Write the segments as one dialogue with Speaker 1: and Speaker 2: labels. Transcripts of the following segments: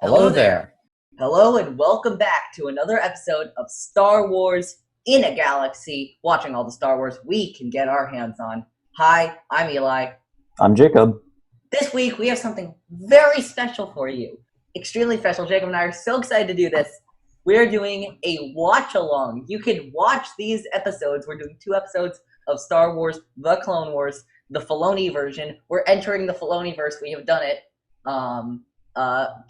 Speaker 1: Hello there. Hello and welcome back to another episode of Star Wars in a Galaxy, watching all the Star Wars we can get our hands on. Hi, I'm Eli.
Speaker 2: I'm Jacob.
Speaker 1: This week we have something very special for you. Extremely special. Jacob and I are so excited to do this. We're doing a watch-along. You can watch these episodes. We're doing 2 episodes of Star Wars, The Clone Wars, the Filoni version. We're entering the Filoni-verse. We have done it.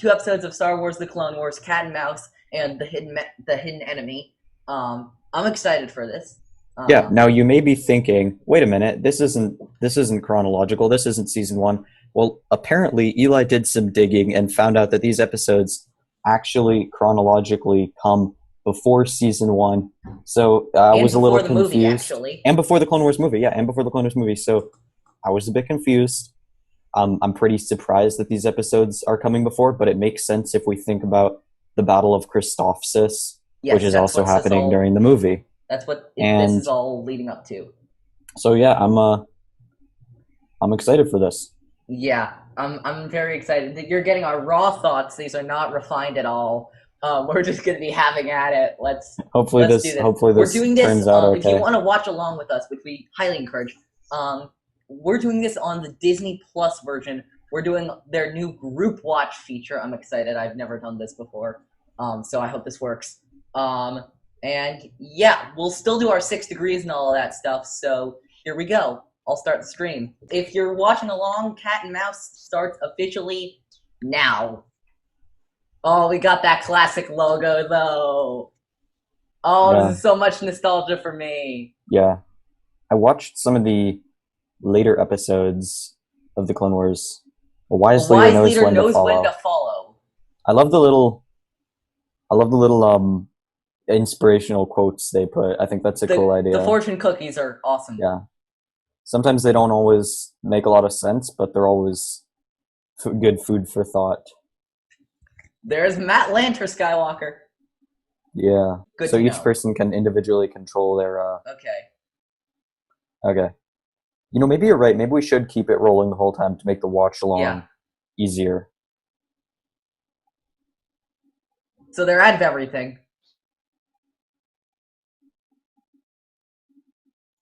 Speaker 1: 2 episodes of Star Wars: The Clone Wars, Cat and Mouse, and the Hidden Enemy. I'm excited for this.
Speaker 2: Yeah. Now you may be thinking, wait a minute, this isn't chronological. This isn't season 1. Well, apparently Eli did some digging and found out that these episodes actually chronologically come before season 1. So I was a little confused.
Speaker 1: Movie, actually.
Speaker 2: And before the Clone Wars movie, yeah, and before the Clone Wars movie. So I was a bit confused. I'm pretty surprised that these episodes are coming before, but it makes sense if we think about the Battle of Christophsis, which is also happening during the movie.
Speaker 1: That's what this is all leading up to.
Speaker 2: So yeah, I'm excited for this.
Speaker 1: Yeah, I'm very excited. You're getting our raw thoughts. These are not refined at all. We're just going to be having at it.
Speaker 2: Hopefully this turns out okay.
Speaker 1: If you want to watch along with us, which we highly encourage, we're doing this on the Disney Plus version. We're doing their new group watch feature. I'm excited. I've never done this before, so I hope this works. And yeah, we'll still do our 6 degrees and all of that stuff. So here we go. I'll start the stream. If you're watching along, Cat and Mouse starts officially now. Oh, we got that classic logo though. Oh, yeah. This is so much nostalgia for me.
Speaker 2: Yeah, I watched some of the later episodes of the Clone Wars. A wise leader knows when to follow. I love the little inspirational quotes they put. I think that's a cool idea.
Speaker 1: The fortune cookies are awesome.
Speaker 2: Yeah. Sometimes they don't always make a lot of sense, but they're always good food for thought.
Speaker 1: There's Matt Lanter Skywalker.
Speaker 2: Yeah. Good so each person can individually control their Okay. You know, maybe you're right. Maybe we should keep it rolling the whole time to make the watch along easier.
Speaker 1: So they're out of everything.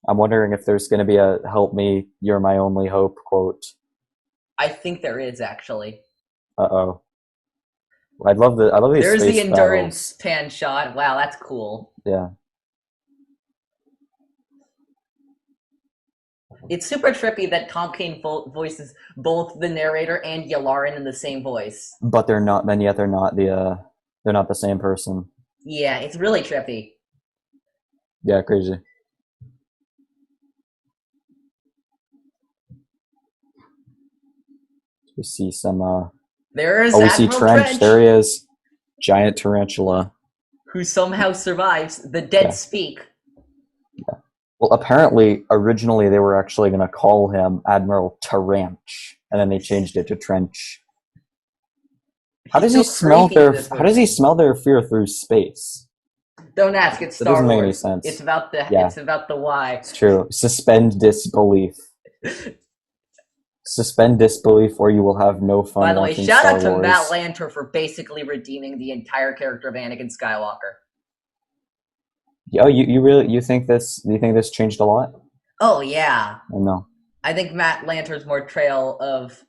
Speaker 2: I'm wondering if there's going to be a "Help me, you're my only hope" quote.
Speaker 1: I think there is actually.
Speaker 2: Uh-oh. I love these.
Speaker 1: There's
Speaker 2: space
Speaker 1: the endurance
Speaker 2: battles.
Speaker 1: pan shot. Wow, that's cool.
Speaker 2: Yeah.
Speaker 1: It's super trippy that Tom Kane voices both the narrator and Yularen in the same voice.
Speaker 2: But they're not. Then yet they're not the same person.
Speaker 1: Yeah, it's really trippy.
Speaker 2: Yeah, crazy. We see some.
Speaker 1: There is.
Speaker 2: We see Trench. There he is. Giant tarantula.
Speaker 1: Who somehow survives. The dead speak.
Speaker 2: Yeah. Well, apparently, originally they were actually going to call him Admiral Taranch, and then they changed it to Trench. How does he smell their fear through space?
Speaker 1: Don't ask. It's Star Wars.
Speaker 2: It doesn't make any sense.
Speaker 1: It's about the why.
Speaker 2: It's true. Suspend disbelief. Suspend disbelief, or you will have no fun.
Speaker 1: By the way, shout out to Matt Lanter for basically redeeming the entire character of Anakin Skywalker.
Speaker 2: Oh, you think this? Do you think this changed a lot?
Speaker 1: Oh yeah.
Speaker 2: No.
Speaker 1: I think Matt Lanter's portrayal of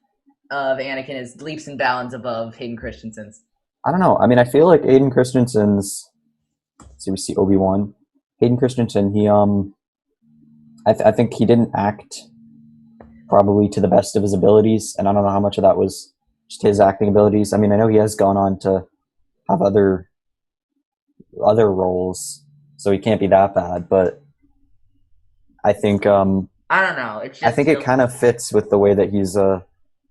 Speaker 1: Anakin is leaps and bounds above Hayden Christensen's.
Speaker 2: I don't know. I mean, I feel like Hayden Christensen's. So we see Obi-Wan. Hayden Christensen. He I think he didn't act probably to the best of his abilities, and I don't know how much of that was just his acting abilities. I mean, I know he has gone on to have other roles, so he can't be that bad, but I think
Speaker 1: I don't know.
Speaker 2: I think it kind of fits with the way that he's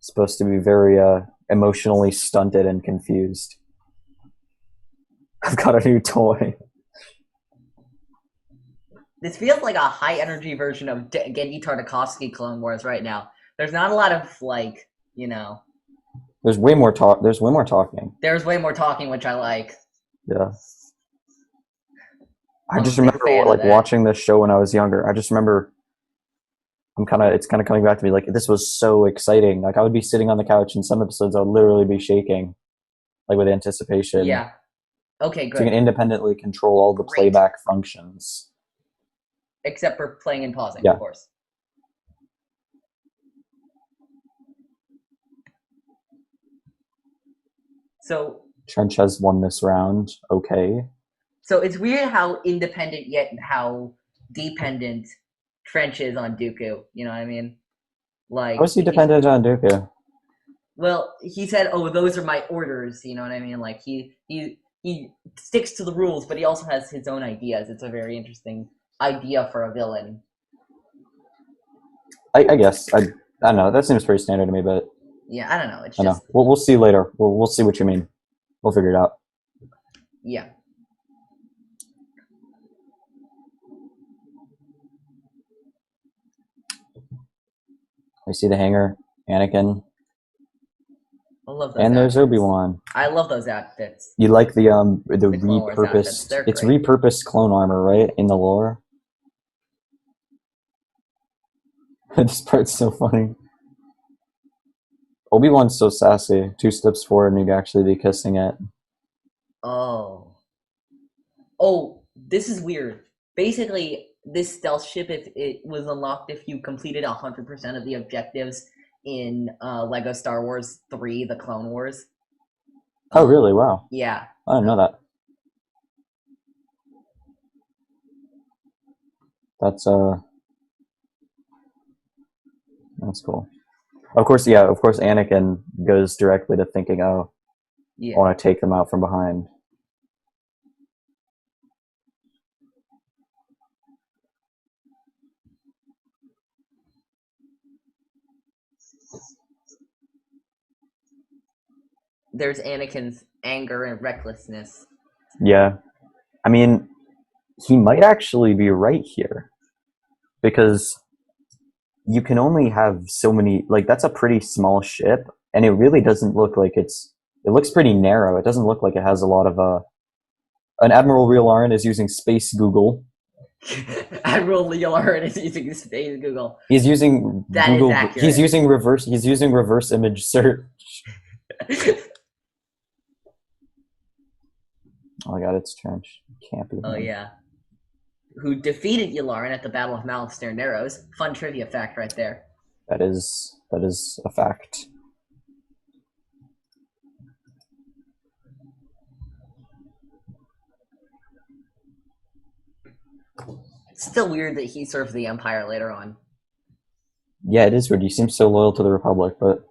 Speaker 2: supposed to be very emotionally stunted and confused. I've got a new toy.
Speaker 1: This feels like a high-energy version of Gendy Tartakovsky Clone Wars right now. There's not a lot of,
Speaker 2: There's way more talk. There's way more talking.
Speaker 1: There's way more talking, which I like.
Speaker 2: Yeah. I just remember, watching this show when I was younger. I just remember it's kind of coming back to me, like, this was so exciting. Like, I would be sitting on the couch, and some episodes I would literally be shaking. like with anticipation.
Speaker 1: Yeah. Okay,
Speaker 2: So you can
Speaker 1: good.
Speaker 2: independently control all the
Speaker 1: Great.
Speaker 2: playback functions.
Speaker 1: Except for playing and pausing,
Speaker 2: Yeah.
Speaker 1: of course. So
Speaker 2: Trench has won this round. Okay.
Speaker 1: So it's weird how independent yet how dependent Trench is on Dooku. You know what I mean? Like,
Speaker 2: How is he dependent on Dooku?
Speaker 1: well, he said, "Oh, those are my orders." You know what I mean? Like he sticks to the rules, but he also has his own ideas. It's a very interesting idea for a villain.
Speaker 2: I guess I don't know. That seems pretty standard to me, but
Speaker 1: Yeah, I don't know. It's
Speaker 2: I
Speaker 1: just
Speaker 2: know. We'll see later. We'll see what you mean. We'll figure it out.
Speaker 1: yeah.
Speaker 2: I see the hangar, Anakin,
Speaker 1: I love those
Speaker 2: and there's
Speaker 1: outfits.
Speaker 2: Obi-Wan.
Speaker 1: I love those outfits.
Speaker 2: You like the
Speaker 1: Clone Wars outfits,
Speaker 2: repurposed?
Speaker 1: they're
Speaker 2: It's
Speaker 1: great.
Speaker 2: repurposed clone armor, right? In the lore. This part's so funny. Obi-Wan's so sassy. 2 steps forward and you'd actually be kissing it.
Speaker 1: Oh. Oh, this is weird. Basically, this stealth ship, if it was unlocked if you completed 100% of the objectives in Lego Star Wars 3, The Clone Wars.
Speaker 2: Oh, really? Wow.
Speaker 1: Yeah.
Speaker 2: I didn't know that. That's cool. Of course, yeah. Of course, Anakin goes directly to thinking, "Oh,
Speaker 1: Yeah.
Speaker 2: I want to take them out from behind."
Speaker 1: There's Anakin's anger and recklessness.
Speaker 2: Yeah, I mean, he might actually be right here, because you can only have so many. Like, that's a pretty small ship, and it really doesn't look like it's. It looks pretty narrow. It doesn't look like it has a lot of An Admiral Realarin is using Space Google.
Speaker 1: Admiral Leonard is using Space Google.
Speaker 2: He's using
Speaker 1: That
Speaker 2: Google.
Speaker 1: is accurate.
Speaker 2: He's using reverse image search. Oh my god, it's Trench. Can't be him.
Speaker 1: Oh yeah. Who defeated Yularen at the Battle of Malastare Narrows. Fun trivia fact right there.
Speaker 2: That is a fact.
Speaker 1: It's still weird that he served the Empire later on.
Speaker 2: Yeah, it is weird. He seems so loyal to the Republic, but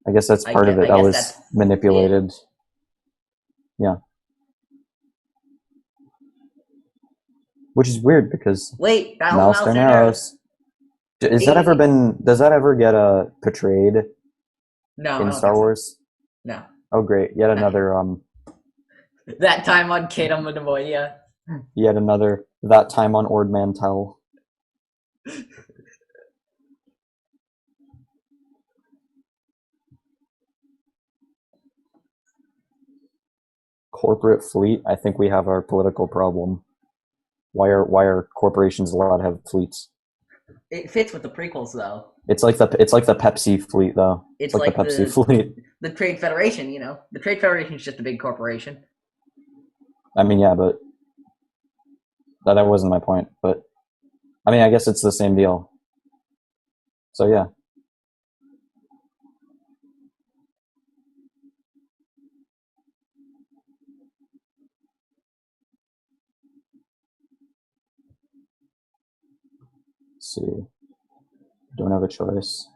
Speaker 2: I guess that's part of it. That was manipulated. Yeah. Which is weird because
Speaker 1: wait, Battle of
Speaker 2: Malastare
Speaker 1: Malastare Narrows.
Speaker 2: Does that ever get portrayed in Star Wars?
Speaker 1: No.
Speaker 2: Oh great. Yet another
Speaker 1: that time on Kata Manamoya.
Speaker 2: Yet another that time on Ord Mantell. Corporate fleet. I think we have our political problem. Why are corporations allowed to have fleets?
Speaker 1: It fits with the prequels though.
Speaker 2: It's like the Pepsi fleet though.
Speaker 1: It's
Speaker 2: like the Pepsi fleet.
Speaker 1: The Trade Federation, you know. The Trade Federation is just a big corporation.
Speaker 2: I mean, yeah, but that wasn't my point. But I mean, I guess it's the same deal. So yeah. Let's see. Don't have a choice.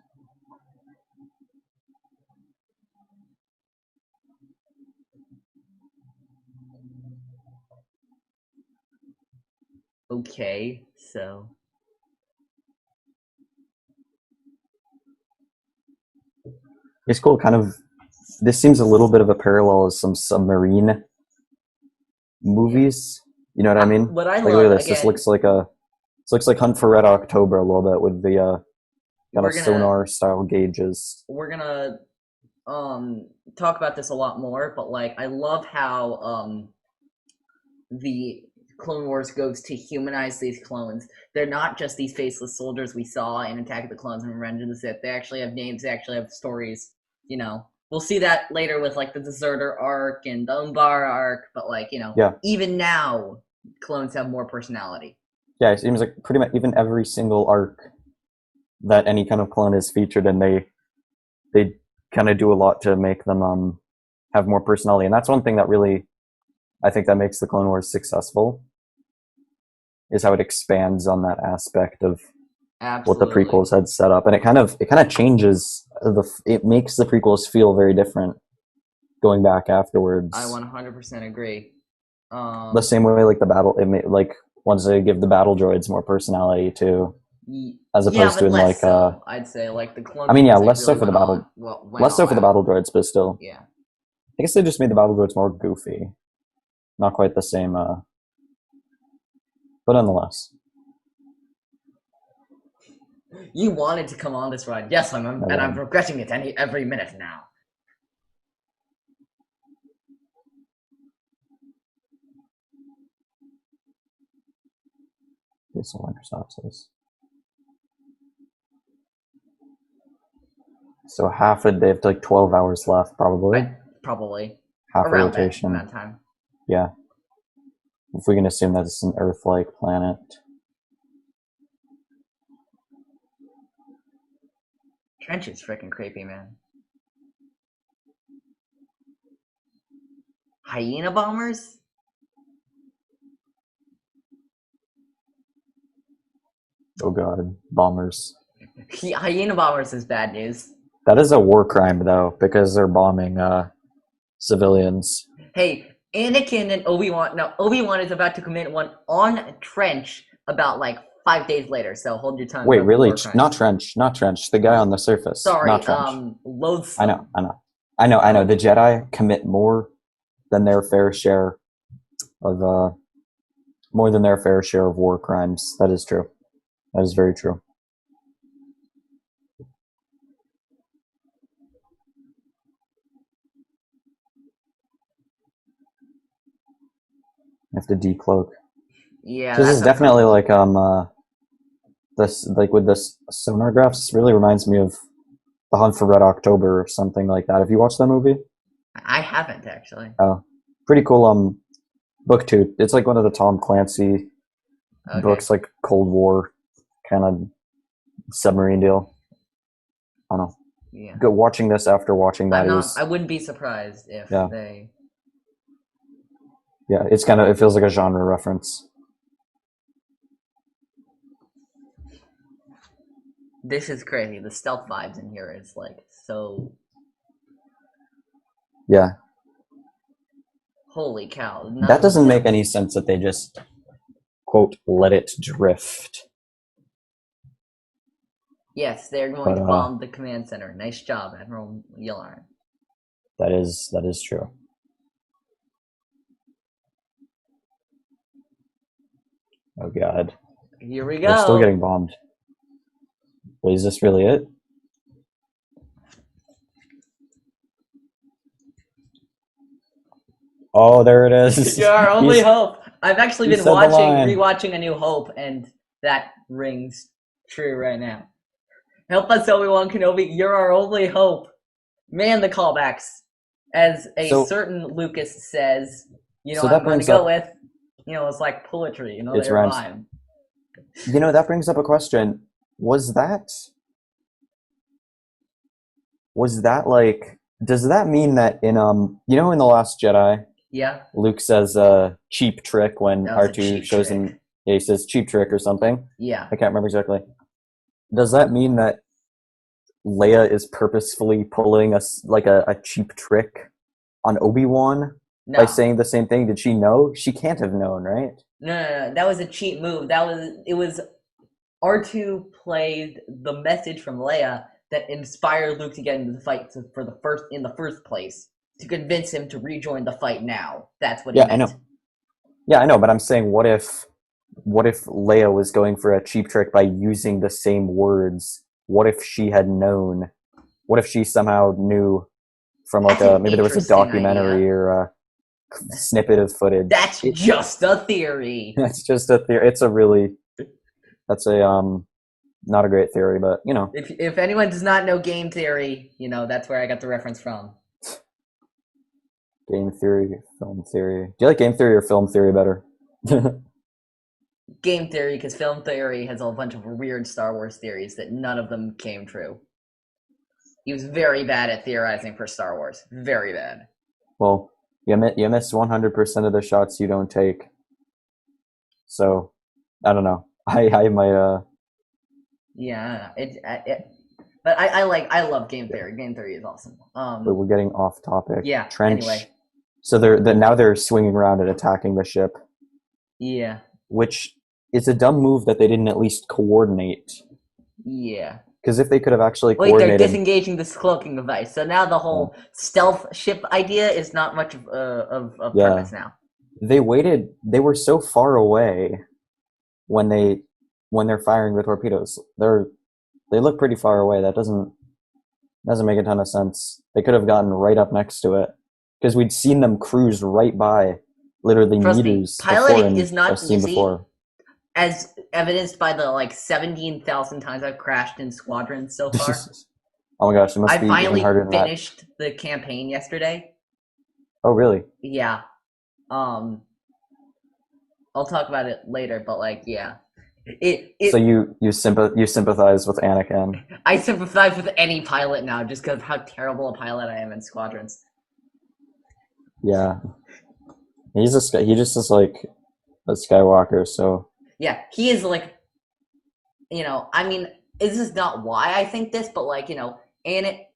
Speaker 1: Okay, so
Speaker 2: It's cool. Kind of. This seems a little bit of a parallel as some submarine movies. You know what I mean?
Speaker 1: What I
Speaker 2: like,
Speaker 1: love,
Speaker 2: look at this.
Speaker 1: Again,
Speaker 2: This looks like Hunt for Red October a little bit with the kind of sonar style gauges.
Speaker 1: We're gonna talk about this a lot more, but like I love how the Clone Wars goes to humanize these clones. They're not just these faceless soldiers we saw in Attack of the Clones and Revenge of the Sith. They actually have names. They actually have stories. You know, we'll see that later with like the Deserter arc and the Umbara arc, but like,
Speaker 2: Yeah.
Speaker 1: even now clones have more personality.
Speaker 2: Yeah, it seems like pretty much even every single arc that any kind of clone is featured in, they kind of do a lot to make them have more personality, and that's one thing that really I think that makes the Clone Wars successful, is how it expands on that aspect of what the
Speaker 1: Absolutely.
Speaker 2: prequels had set up, and it kind of changes it makes the prequels feel very different going back afterwards.
Speaker 1: I 100% agree.
Speaker 2: The same way, like the battle, like once they give the battle droids more personality too, as opposed to in like
Speaker 1: so, I'd say like the Clone.
Speaker 2: I mean, yeah,
Speaker 1: Wars,
Speaker 2: less so for the battle, less so for the battle droids, but still,
Speaker 1: yeah.
Speaker 2: I guess they just made the battle droids more goofy, not quite the same, but nonetheless.
Speaker 1: You wanted to come on this ride, yes, and I'm regretting it every minute now.
Speaker 2: So Microsoft so half they have like 12 hours left, probably.
Speaker 1: Probably.
Speaker 2: Half
Speaker 1: around
Speaker 2: a rotation.
Speaker 1: that time.
Speaker 2: Yeah. If we can assume that it's an Earth-like planet.
Speaker 1: Trench is freaking creepy, man. Hyena bombers?
Speaker 2: Oh god, bombers.
Speaker 1: Hyena bombers is bad news.
Speaker 2: That is a war crime, though, because they're bombing civilians.
Speaker 1: Hey, Anakin and Obi-Wan... No, Obi-Wan is about to commit one on Trench about, like, 5 days later, so hold your tongue.
Speaker 2: Wait, really? Not Trench. The guy on the surface.
Speaker 1: Sorry,
Speaker 2: not Trench.
Speaker 1: Loathsome.
Speaker 2: I know. The Jedi commit more than their fair share of war crimes. That is true. That is very true. I have to decloak.
Speaker 1: Yeah,
Speaker 2: this is definitely like this, like with this sonar graphs, this really reminds me of The Hunt for Red October or something like that. Have you watched that movie?
Speaker 1: I haven't, actually.
Speaker 2: Oh, pretty cool. Book 2. It's like one of the Tom Clancy books, like Cold War kind of submarine deal. I don't know.
Speaker 1: Yeah.
Speaker 2: Go watching this after watching that.
Speaker 1: I wouldn't be surprised if they.
Speaker 2: Yeah, it feels like a genre reference.
Speaker 1: This is crazy. The stealth vibes in here is like so.
Speaker 2: Yeah.
Speaker 1: Holy cow.
Speaker 2: That doesn't make any sense that they just, quote, let it drift.
Speaker 1: Yes, they're going to bomb the command center. Nice job, Admiral Yularen.
Speaker 2: That is true. Oh god.
Speaker 1: Here we go.
Speaker 2: They're still getting bombed. Wait, is this really it? Oh, there it is.
Speaker 1: You're our only hope. I've actually been rewatching A New Hope, and that rings true right now. Help us, Obi-Wan Kenobi. You're our only hope. Man, the callbacks. As certain Lucas says, I'm going to go with, it's like poetry,
Speaker 2: it's rhyme. That brings up a question. Was that like, does that mean that in in The Last Jedi, Luke says cheap trick when R2 shows him, he says cheap trick or something?
Speaker 1: Yeah.
Speaker 2: I can't remember exactly. Does that mean that Leia is purposefully pulling a cheap trick on Obi-Wan by saying the same thing? Did she know? She can't have known, right?
Speaker 1: No. That was a cheap move. It was R2 played the message from Leia that inspired Luke to get into the fight in the first place, to convince him to rejoin the fight now. That's what he meant.
Speaker 2: I know. Yeah, I know, but I'm saying, what if Leia was going for a cheap trick by using the same words? What if she had known? What if she somehow knew from maybe there was a documentary or a snippet of footage?
Speaker 1: That's just a theory.
Speaker 2: That's just a theory. That's not a great theory, but
Speaker 1: If anyone does not know game theory, that's where I got the reference from.
Speaker 2: Game theory, film theory. Do you like game theory or film theory better?
Speaker 1: Game theory, because film theory has a bunch of weird Star Wars theories that none of them came true. He was very bad at theorizing for Star Wars. Very bad.
Speaker 2: Well, you miss 100% of the shots you don't take. So, I don't know. I might
Speaker 1: Yeah, but I love game theory. Game theory is awesome.
Speaker 2: but we're getting off topic.
Speaker 1: Yeah.
Speaker 2: Trench.
Speaker 1: Anyway.
Speaker 2: So now they're swinging around and attacking the ship.
Speaker 1: Yeah.
Speaker 2: Which is a dumb move that they didn't at least coordinate.
Speaker 1: Yeah.
Speaker 2: Because if they could have actually
Speaker 1: Wait,
Speaker 2: coordinated,
Speaker 1: they're disengaging this cloaking device, so now the whole stealth ship idea is not much of premise now.
Speaker 2: They waited. They were so far away when they're firing the torpedoes. They look pretty far away. That doesn't make a ton of sense. They could have gotten right up next to it because we'd seen them cruise right by, literally meters
Speaker 1: piloting is not
Speaker 2: seen
Speaker 1: easy,
Speaker 2: before.
Speaker 1: as evidenced by the 17,000 times I've crashed in Squadrons so far.
Speaker 2: Oh my gosh, it must be even harder than that.
Speaker 1: I finally finished the campaign yesterday.
Speaker 2: Oh really?
Speaker 1: Yeah. I'll talk about it later, but yeah.
Speaker 2: So you sympathize with Anakin.
Speaker 1: I sympathize with any pilot now, just because of how terrible a pilot I am in Squadrons.
Speaker 2: Yeah, he just is like a Skywalker. So
Speaker 1: yeah, he is I mean, this is not why I think this, but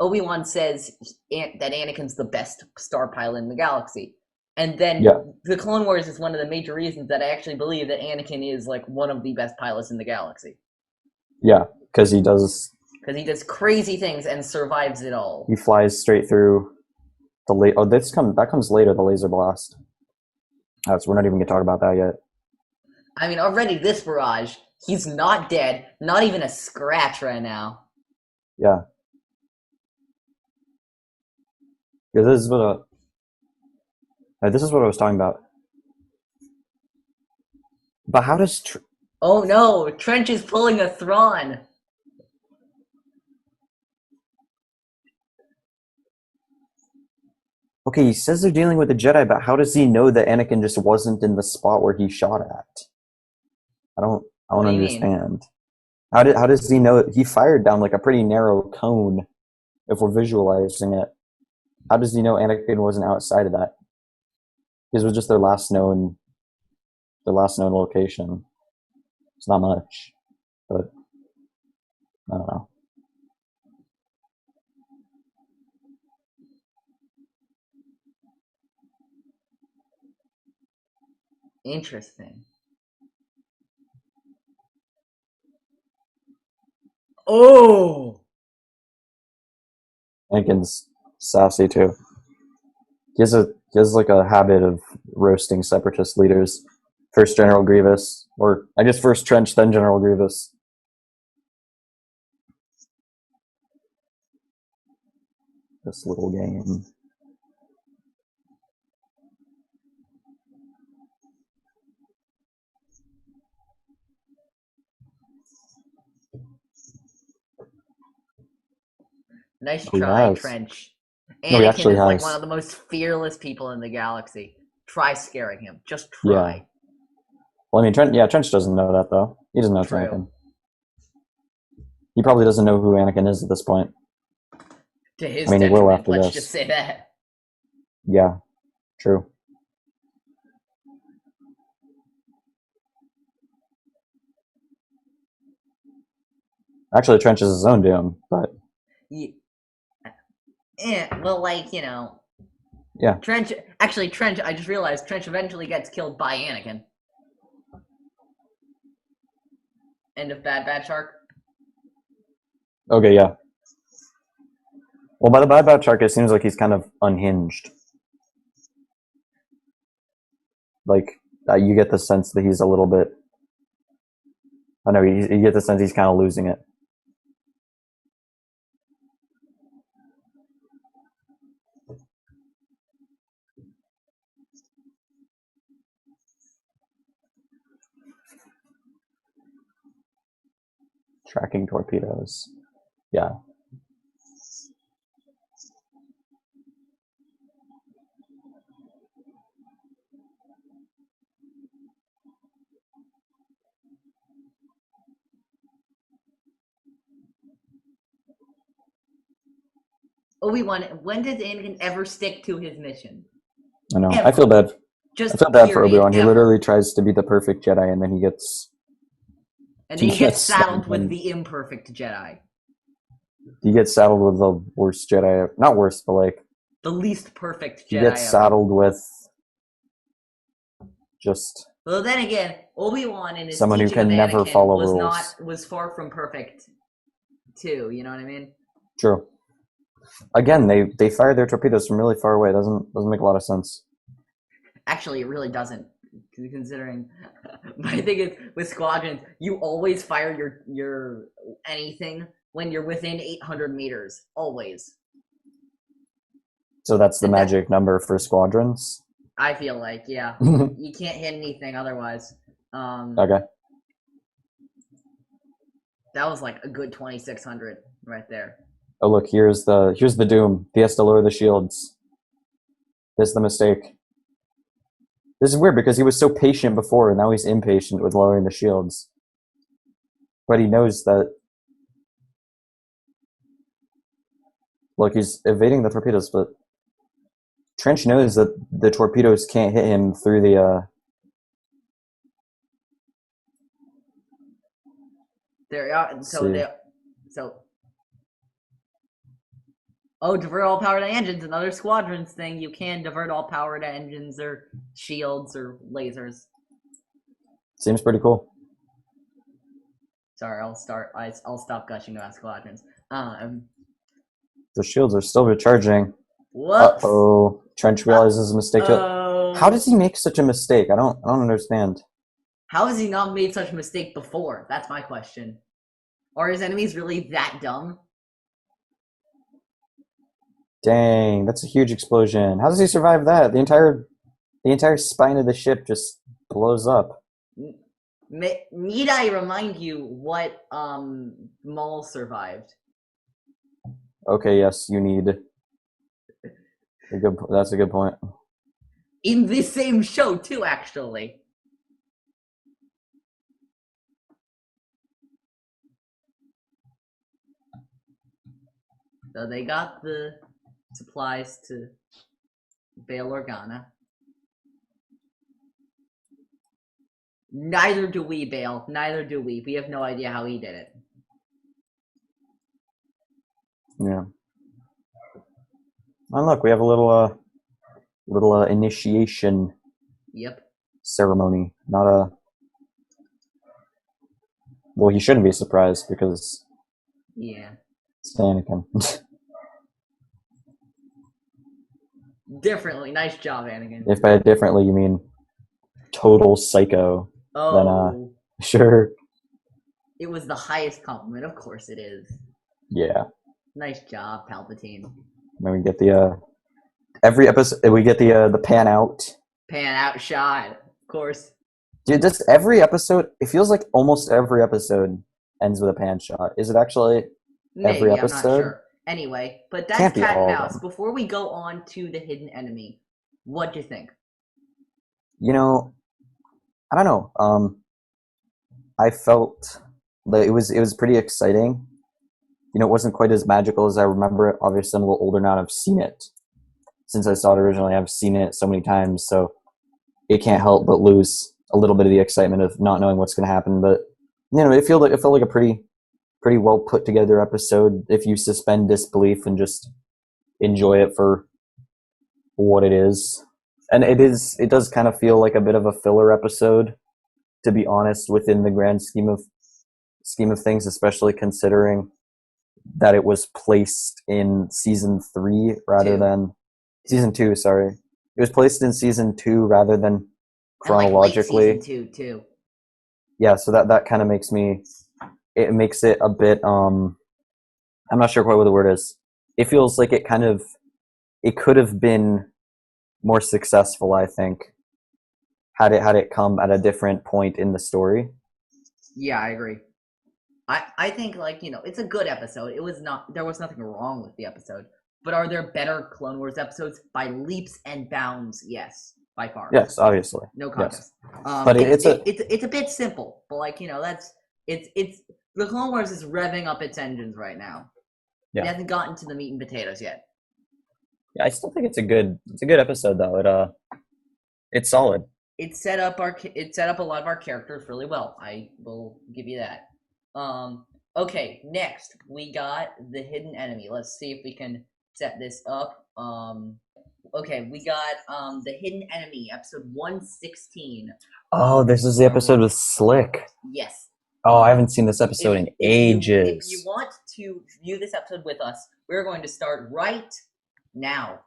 Speaker 1: Obi-Wan says that Anakin's the best star pilot in the galaxy. And then the Clone Wars is one of the major reasons that I actually believe that Anakin is one of the best pilots in the galaxy.
Speaker 2: Yeah, because he does
Speaker 1: crazy things and survives it all.
Speaker 2: He flies straight through the that comes later, the laser blast. So we're not even gonna talk about that yet.
Speaker 1: I mean, already this barrage, he's not dead, not even a scratch right now.
Speaker 2: Yeah. Because this is what I was talking about. But how does...
Speaker 1: oh no! Trench is pulling a Thrawn!
Speaker 2: Okay, he says they're dealing with a Jedi, but how does he know that Anakin just wasn't in the spot where he shot at? I don't understand. How does he know? He fired down a pretty narrow cone, if we're visualizing it. How does he know Anakin wasn't outside of that? Because it was just their last known location. It's not much, but I don't know.
Speaker 1: Interesting. Oh!
Speaker 2: Anakin's sassy too. He has a habit of roasting separatist leaders. First General Grievous, or I guess first Trench, then General Grievous. This little game.
Speaker 1: Nice try, Trench.
Speaker 2: Anakin
Speaker 1: is one of the most fearless people in the galaxy. Try scaring him. Just try.
Speaker 2: Yeah. Well, I mean, Trench doesn't know that, though. He doesn't know it's Anakin. He probably doesn't know who Anakin is at this point.
Speaker 1: To his detriment, he will after let's just say that.
Speaker 2: Yeah, true. Actually, Trench is his own doom, but...
Speaker 1: Yeah, Trench, I just realized Trench eventually gets killed by Anakin. End of Bad Batch arc.
Speaker 2: Okay, yeah. Well, by the Bad Batch arc, it seems like he's kind of unhinged. You get the sense that he's a little bit... I know, you get the sense he's kind of losing it. Tracking torpedoes. Yeah.
Speaker 1: Obi-Wan, when did Anakin ever stick to his mission?
Speaker 2: I know.
Speaker 1: Ever.
Speaker 2: I feel bad.
Speaker 1: Just
Speaker 2: I feel bad for
Speaker 1: period,
Speaker 2: Obi-Wan. He
Speaker 1: ever.
Speaker 2: literally tries to be the perfect Jedi, and then he gets.
Speaker 1: And then he gets saddled with
Speaker 2: and
Speaker 1: the imperfect Jedi.
Speaker 2: he gets saddled with the worst Jedi. Not worst, but like
Speaker 1: The least perfect Jedi
Speaker 2: he gets
Speaker 1: ever.
Speaker 2: saddled with just
Speaker 1: Well, then again, Obi-Wan in his
Speaker 2: someone who
Speaker 1: teaching
Speaker 2: can
Speaker 1: of
Speaker 2: never
Speaker 1: Anakin
Speaker 2: follow rules.
Speaker 1: was far from perfect, too. You know what I mean?
Speaker 2: True. Again, they fire their torpedoes from really far away. Doesn't make a lot of sense.
Speaker 1: Actually, it really doesn't, considering. My thing is, with Squadrons, you always fire your anything when you're within 800 meters. Always.
Speaker 2: So that's the magic number for Squadrons?
Speaker 1: I feel like, yeah. You can't hit anything otherwise.
Speaker 2: Okay.
Speaker 1: That was like a good 2600 right there.
Speaker 2: Oh look, here's the doom. He has to lower the shields. This is the mistake. This is weird because he was so patient before, and now he's impatient with lowering the shields. But he knows that. Look, he's evading the torpedoes, but Trench knows that the torpedoes can't hit him through the.
Speaker 1: There are so. Oh, divert all power to engines. Another Squadrons thing. You can divert all power to engines or shields or lasers.
Speaker 2: Seems pretty cool.
Speaker 1: Sorry, I'll stop gushing about Squadrons.
Speaker 2: The shields are still recharging.
Speaker 1: Whoops.
Speaker 2: Uh-oh. Trench realizes his mistake.
Speaker 1: Oh.
Speaker 2: How does he make such a mistake? I don't understand.
Speaker 1: How has he not made such a mistake before? That's my question. Are his enemies really that dumb?
Speaker 2: Dang, that's a huge explosion. How does he survive that? The entire spine of the ship just blows up.
Speaker 1: Need I remind you what Maul survived?
Speaker 2: Okay, yes, you need. That's a good point.
Speaker 1: In this same show, too, actually. So they got the supplies to Bail Organa. Neither do we, Bail. Neither do we. We have no idea how he did it.
Speaker 2: Yeah. And look, we have a little initiation.
Speaker 1: Yep.
Speaker 2: Ceremony. Not a. Well, he shouldn't be surprised because.
Speaker 1: Yeah.
Speaker 2: It's Anakin.
Speaker 1: Differently. Nice job, Anakin.
Speaker 2: If by differently you mean total psycho, then sure.
Speaker 1: It was the highest compliment. Of course it is.
Speaker 2: Yeah.
Speaker 1: Nice job, Palpatine.
Speaker 2: Then we get the every episode we get the pan out
Speaker 1: shot, of course.
Speaker 2: Dude, just every episode, it feels like almost every episode ends with a pan shot. Is it actually every episode?
Speaker 1: I'm not sure. Anyway, but that's Cat and Mouse. Before we go on to the hidden enemy, what do you think?
Speaker 2: You know, I don't know. I felt that it was pretty exciting. You know, it wasn't quite as magical as I remember it. Obviously, I'm a little older now and I've seen it. Since I saw it originally, I've seen it so many times, so it can't help but lose a little bit of the excitement of not knowing what's going to happen. But, you know, it felt like a pretty well put together episode if you suspend disbelief and just enjoy it for what it is. And it does kind of feel like a bit of a filler episode, to be honest, within the grand scheme of things, especially considering that it was placed in season 3 rather than season 2. Sorry, it was placed in season 2 rather than chronologically.
Speaker 1: Like season 2 too.
Speaker 2: Yeah, so that kind of makes it a bit. I'm not sure quite what the word is. It feels like it could have been more successful, I think, had it come at a different point in the story.
Speaker 1: Yeah, I agree. I think, like, you know, it's a good episode. There was nothing wrong with the episode. But are there better Clone Wars episodes? By leaps and bounds, yes, by far.
Speaker 2: Yes, obviously.
Speaker 1: No contest.
Speaker 2: Yes. But it's
Speaker 1: a bit simple, but, like, you know, it's the Clone Wars is revving up its engines right now. Yeah. It hasn't gotten to the meat and potatoes yet.
Speaker 2: Yeah, I still think it's a good episode though. It's solid.
Speaker 1: It set up a lot of our characters really well. I will give you that. Okay, next we got the hidden enemy. Let's see if we can set this up. Okay, we got the hidden enemy, episode 116.
Speaker 2: Oh, this is the episode with Slick.
Speaker 1: Yes.
Speaker 2: Oh, I haven't seen this episode in ages.
Speaker 1: If you want to view this episode with us, we're going to start right now.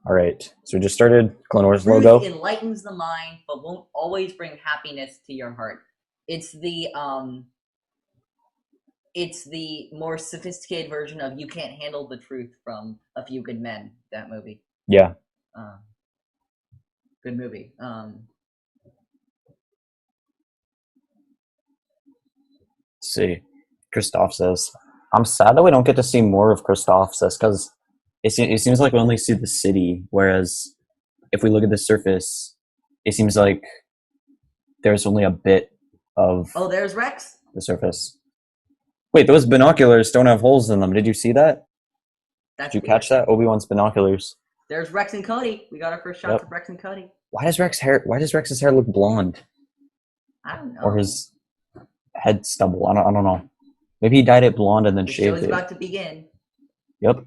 Speaker 2: All right, so we just started Clone Wars
Speaker 1: Truth
Speaker 2: logo.
Speaker 1: enlightens the mind, but won't always bring happiness to your heart. It's the more sophisticated version of "You Can't Handle the Truth" from A Few Good Men. That movie.
Speaker 2: Yeah.
Speaker 1: Good movie.
Speaker 2: Let's see. Christoph says, "I'm sad that we don't get to see more of Christoph says because it seems like we only see the city, whereas if we look at the surface, it seems like there's only a bit of
Speaker 1: there's Rex.
Speaker 2: The surface. Wait, those binoculars don't have holes in them. Did you see that? Did you catch that? Obi-Wan's binoculars.
Speaker 1: There's Rex and Cody. We got our first shot of Rex and Cody.
Speaker 2: Why does Rex's hair look blonde?
Speaker 1: I don't know.
Speaker 2: Or his head stubble. I don't know. Maybe he dyed it blonde and then shaved it.
Speaker 1: The show's about to begin.
Speaker 2: Yep.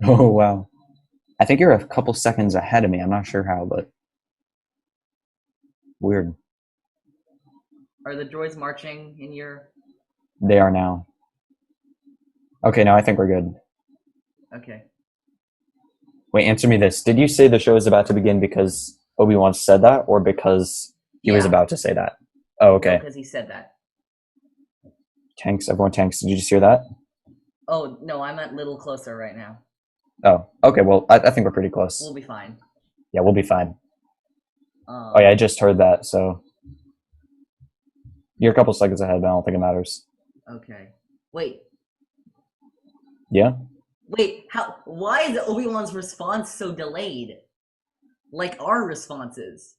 Speaker 2: Oh, wow. I think you're a couple seconds ahead of me. I'm not sure how, but weird.
Speaker 1: Are the droids marching in your...
Speaker 2: They are now. Okay, now I think we're good.
Speaker 1: Okay.
Speaker 2: Wait, answer me this. Did you say the show is about to begin because Obi-Wan said that, or because he was about to say that? Oh, okay.
Speaker 1: Because he said that.
Speaker 2: Tanks, everyone tanks. Did you just hear that?
Speaker 1: Oh, no, I'm a little closer right now.
Speaker 2: Oh, okay, well, I think we're pretty close.
Speaker 1: We'll be fine.
Speaker 2: Yeah, we'll be fine. Oh, yeah, I just heard that, so... You're a couple seconds ahead, but I don't think it matters.
Speaker 1: Okay. Wait.
Speaker 2: Yeah?
Speaker 1: Wait, why is Obi-Wan's response so delayed? Like our responses.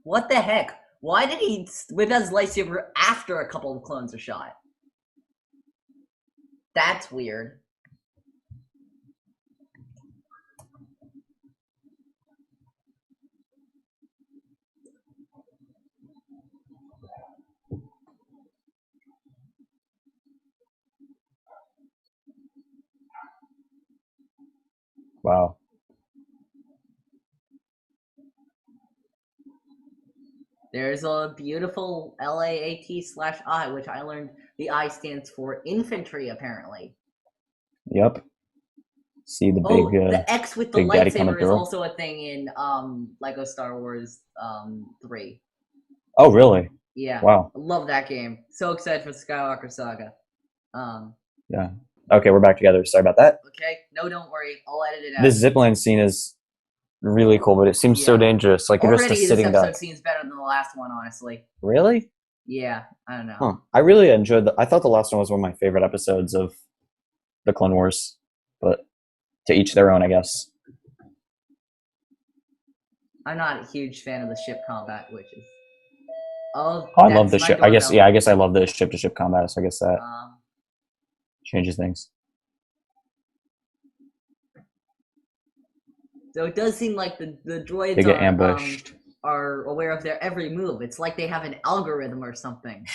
Speaker 1: What the heck? Why did he whip out his lightsaber after a couple of clones are shot? That's weird.
Speaker 2: Wow.
Speaker 1: There's a beautiful LAAT/I, which I learned the I stands for infantry, apparently.
Speaker 2: Yep. See the big...
Speaker 1: the X with the lightsaber is also a thing in Lego Star Wars 3.
Speaker 2: Oh, really?
Speaker 1: Yeah.
Speaker 2: Wow.
Speaker 1: I love that game. So excited for the Skywalker Saga.
Speaker 2: Yeah. Okay, we're back together. Sorry about that.
Speaker 1: Okay. No, don't worry. I'll edit it out.
Speaker 2: This zipline scene is really cool, but it seems so dangerous. Like you're just a sitting duck.
Speaker 1: This episode seems better than the last one, honestly.
Speaker 2: Really?
Speaker 1: Yeah, I don't know.
Speaker 2: Huh. I really enjoyed I thought the last one was one of my favorite episodes of the Clone Wars, but to each their own, I guess.
Speaker 1: I'm not a huge fan of the ship combat, which is... Oh,
Speaker 2: I love the ship. I guess I love the ship-to-ship combat, so I guess that changes things.
Speaker 1: So it does seem like the droids
Speaker 2: they get ambushed.
Speaker 1: Are aware of their every move. It's like they have an algorithm or something.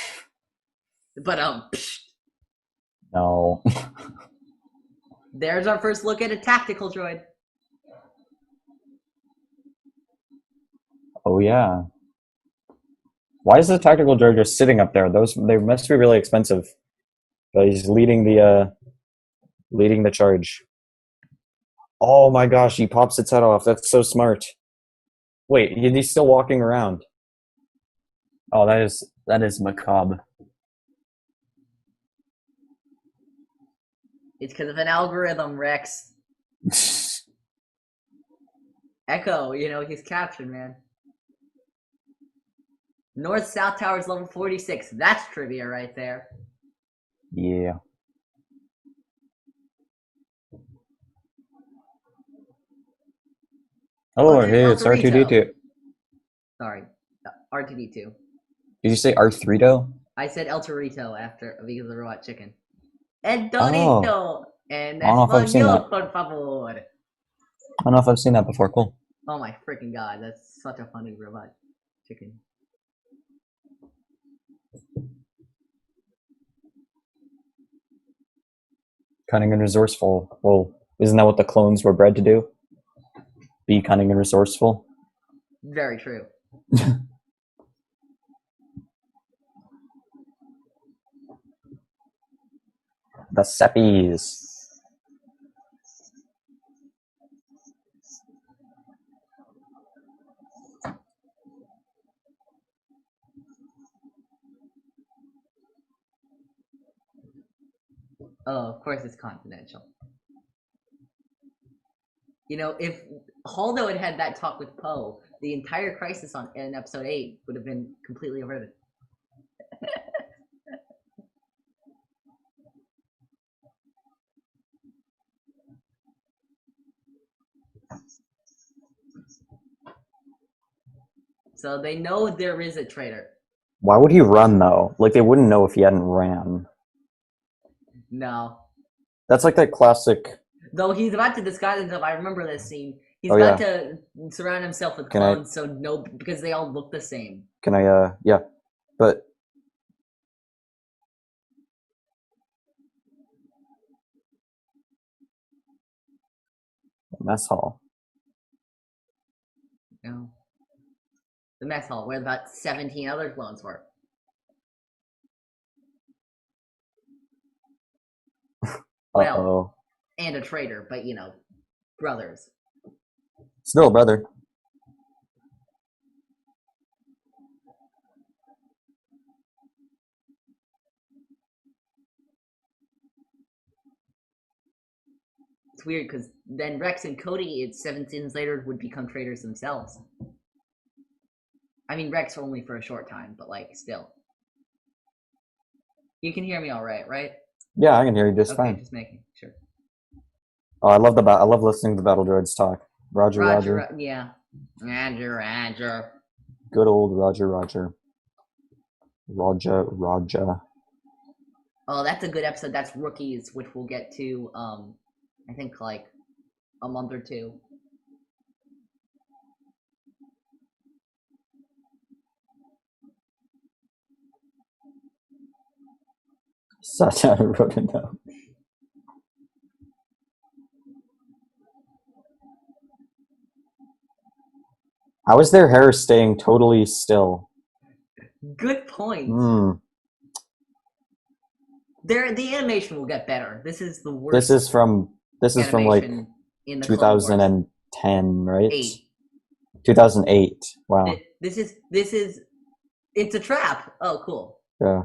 Speaker 1: But
Speaker 2: no.
Speaker 1: There's our first look at a tactical droid.
Speaker 2: Oh yeah. Why is the tactical droid just sitting up there? They must be really expensive. But he's leading the charge. Oh my gosh, he pops its head off. That's so smart. Wait, he's still walking around. Oh, that is macabre.
Speaker 1: It's because of an algorithm, Rex. Echo, he's captured, man. North-South Tower's level 46. That's trivia right there.
Speaker 2: Yeah. Oh, hey, it's R2-D2.
Speaker 1: Sorry, R2-D2.
Speaker 2: Did you say R3-Do?
Speaker 1: I said El Torito because of the robot chicken. El
Speaker 2: Oh,
Speaker 1: Torito. En
Speaker 2: I don't know if I've seen that.
Speaker 1: español, por favor.
Speaker 2: I don't know if I've seen that before. Cool.
Speaker 1: Oh my freaking god, that's such a funny robot chicken.
Speaker 2: Cunning and resourceful. Well, isn't that what the clones were bred to do? Be cunning and resourceful.
Speaker 1: Very true.
Speaker 2: The Seppies.
Speaker 1: Oh, of course it's confidential. You know, if Holdo had had that talk with Poe, the entire crisis in episode 8 would have been completely averted. So they know there is a traitor.
Speaker 2: Why would he run though? Like they wouldn't know if he hadn't ran.
Speaker 1: No.
Speaker 2: That's like that classic.
Speaker 1: Though he's about to disguise himself. I remember this scene. He's
Speaker 2: Oh,
Speaker 1: about
Speaker 2: yeah.
Speaker 1: to surround himself with
Speaker 2: Can I-
Speaker 1: clones, so no, because they all look the same.
Speaker 2: Can I? Yeah, but mess hall.
Speaker 1: You know? The mess hall, where about 17 other clones were. Well,
Speaker 2: Uh-oh.
Speaker 1: and a traitor, but you know, brothers.
Speaker 2: Still, brother.
Speaker 1: It's weird because then Rex and Cody, 7 seasons later, would become traitors themselves. I mean, Rex only for a short time, but like, still. You can hear me all right, right?
Speaker 2: Yeah, I can hear you just
Speaker 1: Okay,
Speaker 2: fine.
Speaker 1: just making sure.
Speaker 2: Oh, I love listening to the battle droids talk. Roger.
Speaker 1: Yeah. Roger.
Speaker 2: Good old Roger.
Speaker 1: Oh, that's a good episode. That's Rookies, which we'll get to, I think like a month or two.
Speaker 2: Sat down and wrote it down. How is their hair staying totally still?
Speaker 1: Good point.
Speaker 2: Hmm.
Speaker 1: The animation will get better. This is the worst.
Speaker 2: This is from like
Speaker 1: animation in the
Speaker 2: 2010, right?
Speaker 1: 8.
Speaker 2: 2008. Wow.
Speaker 1: This is it's a trap. Oh, cool.
Speaker 2: Yeah.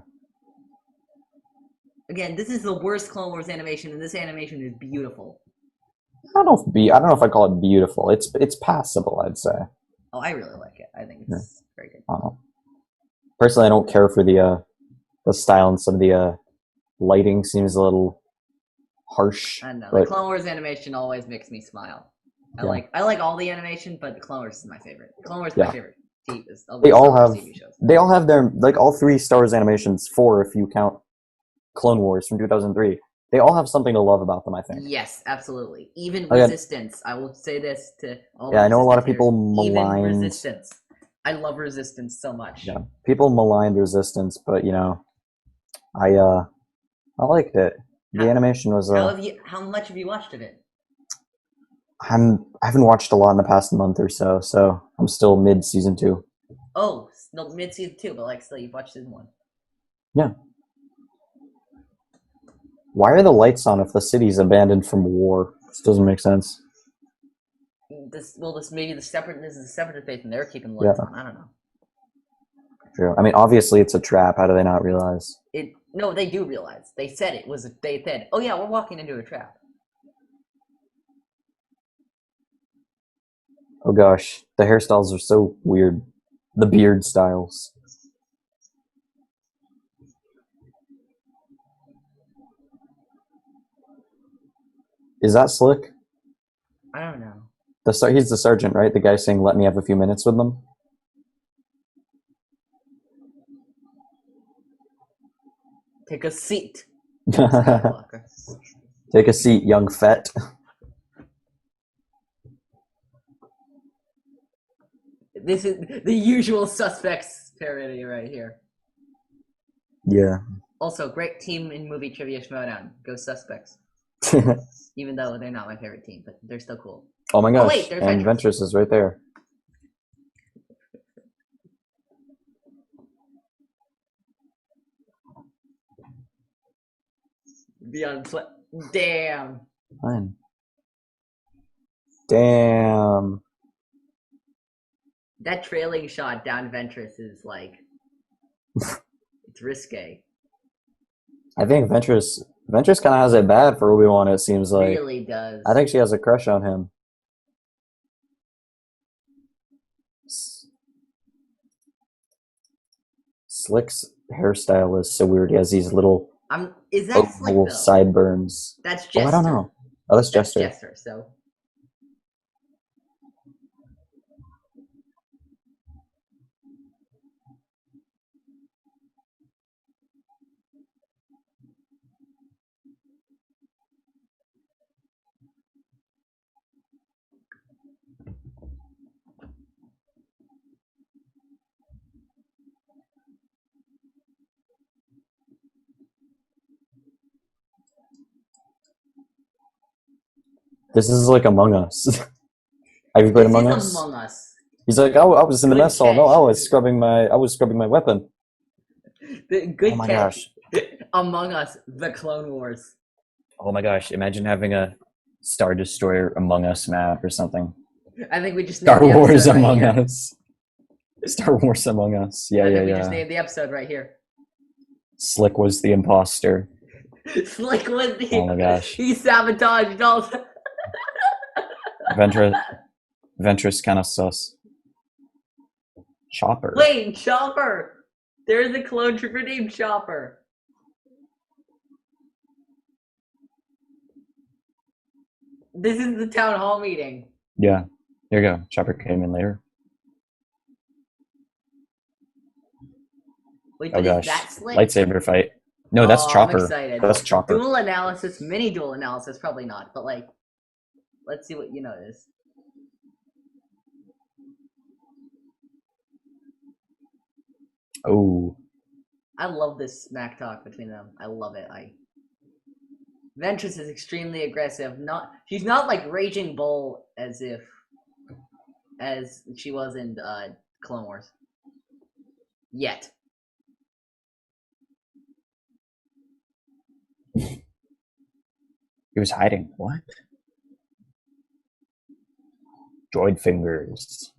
Speaker 1: Again, this is the worst Clone Wars animation, and this animation is beautiful.
Speaker 2: I don't know if I call it beautiful. It's passable, I'd say.
Speaker 1: Oh, I really like it. I think it's very good.
Speaker 2: I don't know. Personally, I don't care for the style, and some of the lighting seems a little harsh.
Speaker 1: I know.
Speaker 2: But
Speaker 1: The Clone Wars animation always makes me smile. I like all the animation, but the Clone Wars is my favorite. Clone Wars is my favorite.
Speaker 2: They all have
Speaker 1: TV shows.
Speaker 2: They all have their, like, all 3 Star Wars animations, 4 if you count Clone Wars from 2003. They all have something to love about them, I think.
Speaker 1: Yes, absolutely. Even Resistance. I will say this to all.
Speaker 2: Yeah, I know a lot of
Speaker 1: Resistance
Speaker 2: people
Speaker 1: haters.
Speaker 2: maligned.
Speaker 1: Even Resistance. I love Resistance so much.
Speaker 2: Yeah, people maligned Resistance, but you know, I liked it. The animation was.
Speaker 1: How much have you watched of it?
Speaker 2: I haven't watched a lot in the past month or so, so I'm still mid season 2.
Speaker 1: Oh, no, mid season 2, but like still, you've watched season 1.
Speaker 2: Yeah. Why are the lights on if the city's abandoned from war? This doesn't make sense.
Speaker 1: This maybe the separateness is a separate faith, and they're keeping the lights on. I don't know.
Speaker 2: True. I mean, obviously it's a trap. How do they not realize?
Speaker 1: No, they do realize. They said it was. They said, "Oh yeah, we're walking into a trap."
Speaker 2: Oh gosh, the hairstyles are so weird. The beard styles. Is that Slick?
Speaker 1: I don't know.
Speaker 2: He's the sergeant, right? The guy saying, "Let me have a few minutes with them."
Speaker 1: Take a seat. Skywalker.
Speaker 2: Take a seat, young Fett.
Speaker 1: This is the usual suspects parody right here.
Speaker 2: Yeah.
Speaker 1: Also, great team in movie trivia showdown. Go Suspects. Even though they're not my favorite team, but they're still cool.
Speaker 2: Oh my gosh,
Speaker 1: wait, there's
Speaker 2: and
Speaker 1: Ventress.
Speaker 2: Ventress is right there.
Speaker 1: Beyond damn.
Speaker 2: Fine. Damn.
Speaker 1: That trailing shot down Ventress is like it's risque.
Speaker 2: I think Ventress kind of has it bad for Obi-Wan, it seems like.
Speaker 1: Really does.
Speaker 2: I think she has a crush on him. Slick's hairstyle is so weird. He has these little
Speaker 1: is that Slick though?
Speaker 2: sideburns.
Speaker 1: That's Jester.
Speaker 2: Oh, I don't know. Oh, that's Jester.
Speaker 1: Jester, so.
Speaker 2: This is like Among Us. Have you played Among Us?
Speaker 1: Among Us.
Speaker 2: He's like, I was in the
Speaker 1: Good
Speaker 2: mess hall. No,
Speaker 1: catch.
Speaker 2: I was scrubbing my weapon.
Speaker 1: Good
Speaker 2: Oh my
Speaker 1: catch.
Speaker 2: gosh.
Speaker 1: Among Us, the Clone Wars.
Speaker 2: Oh my gosh! Imagine having a Star Destroyer Among Us map or something.
Speaker 1: I think we just
Speaker 2: Star
Speaker 1: named the
Speaker 2: Wars
Speaker 1: episode
Speaker 2: Among
Speaker 1: right here.
Speaker 2: Us. Star Wars Among Us. Yeah,
Speaker 1: I
Speaker 2: yeah,
Speaker 1: think we
Speaker 2: yeah.
Speaker 1: just named the episode right here.
Speaker 2: Slick was the imposter.
Speaker 1: Slick was the.
Speaker 2: Oh my gosh.
Speaker 1: He sabotaged all.
Speaker 2: Ventress kind of sus. Chopper.
Speaker 1: Wait, Chopper! There's a clone trooper named Chopper. This is the town hall meeting.
Speaker 2: Yeah. There you go. Chopper came in later.
Speaker 1: Wait,
Speaker 2: Oh
Speaker 1: but
Speaker 2: gosh.
Speaker 1: is that Slick?
Speaker 2: Lightsaber fight. No, that's Chopper.
Speaker 1: I'm excited.
Speaker 2: That's Chopper.
Speaker 1: Dual analysis, mini dual analysis, probably not, but like, let's see what you notice.
Speaker 2: Oh.
Speaker 1: I love this smack talk between them. I love it. Ventress is extremely aggressive. She's not like Raging Bull as she was in Clone Wars. Yet.
Speaker 2: He was hiding. What? Droid fingers.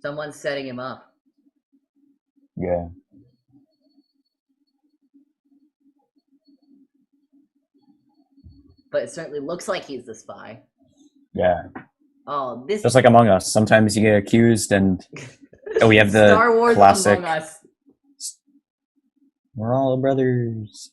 Speaker 1: Someone's setting him up.
Speaker 2: Yeah.
Speaker 1: But it certainly looks like he's the spy.
Speaker 2: Yeah.
Speaker 1: Oh, this
Speaker 2: Just like Among Us. Sometimes you get accused and we have the
Speaker 1: Star Wars
Speaker 2: classic
Speaker 1: Among Us.
Speaker 2: We're all brothers.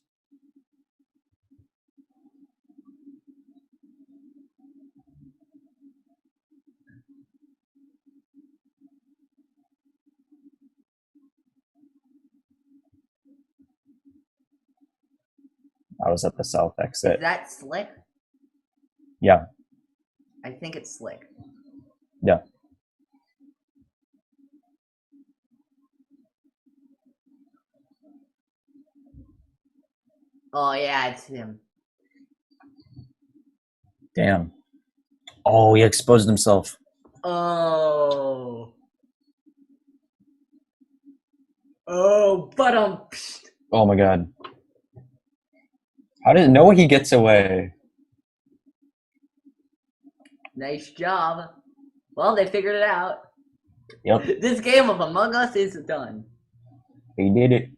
Speaker 2: I was at the south exit.
Speaker 1: Is that Slick?
Speaker 2: Yeah.
Speaker 1: I think it's Slick.
Speaker 2: Yeah.
Speaker 1: Oh yeah, it's him.
Speaker 2: Damn. Oh, he exposed himself.
Speaker 1: Oh. Oh, but
Speaker 2: Oh my god. How did no he gets away?
Speaker 1: Nice job. Well, they figured it out.
Speaker 2: Yep.
Speaker 1: This game of Among Us is done.
Speaker 2: He did it.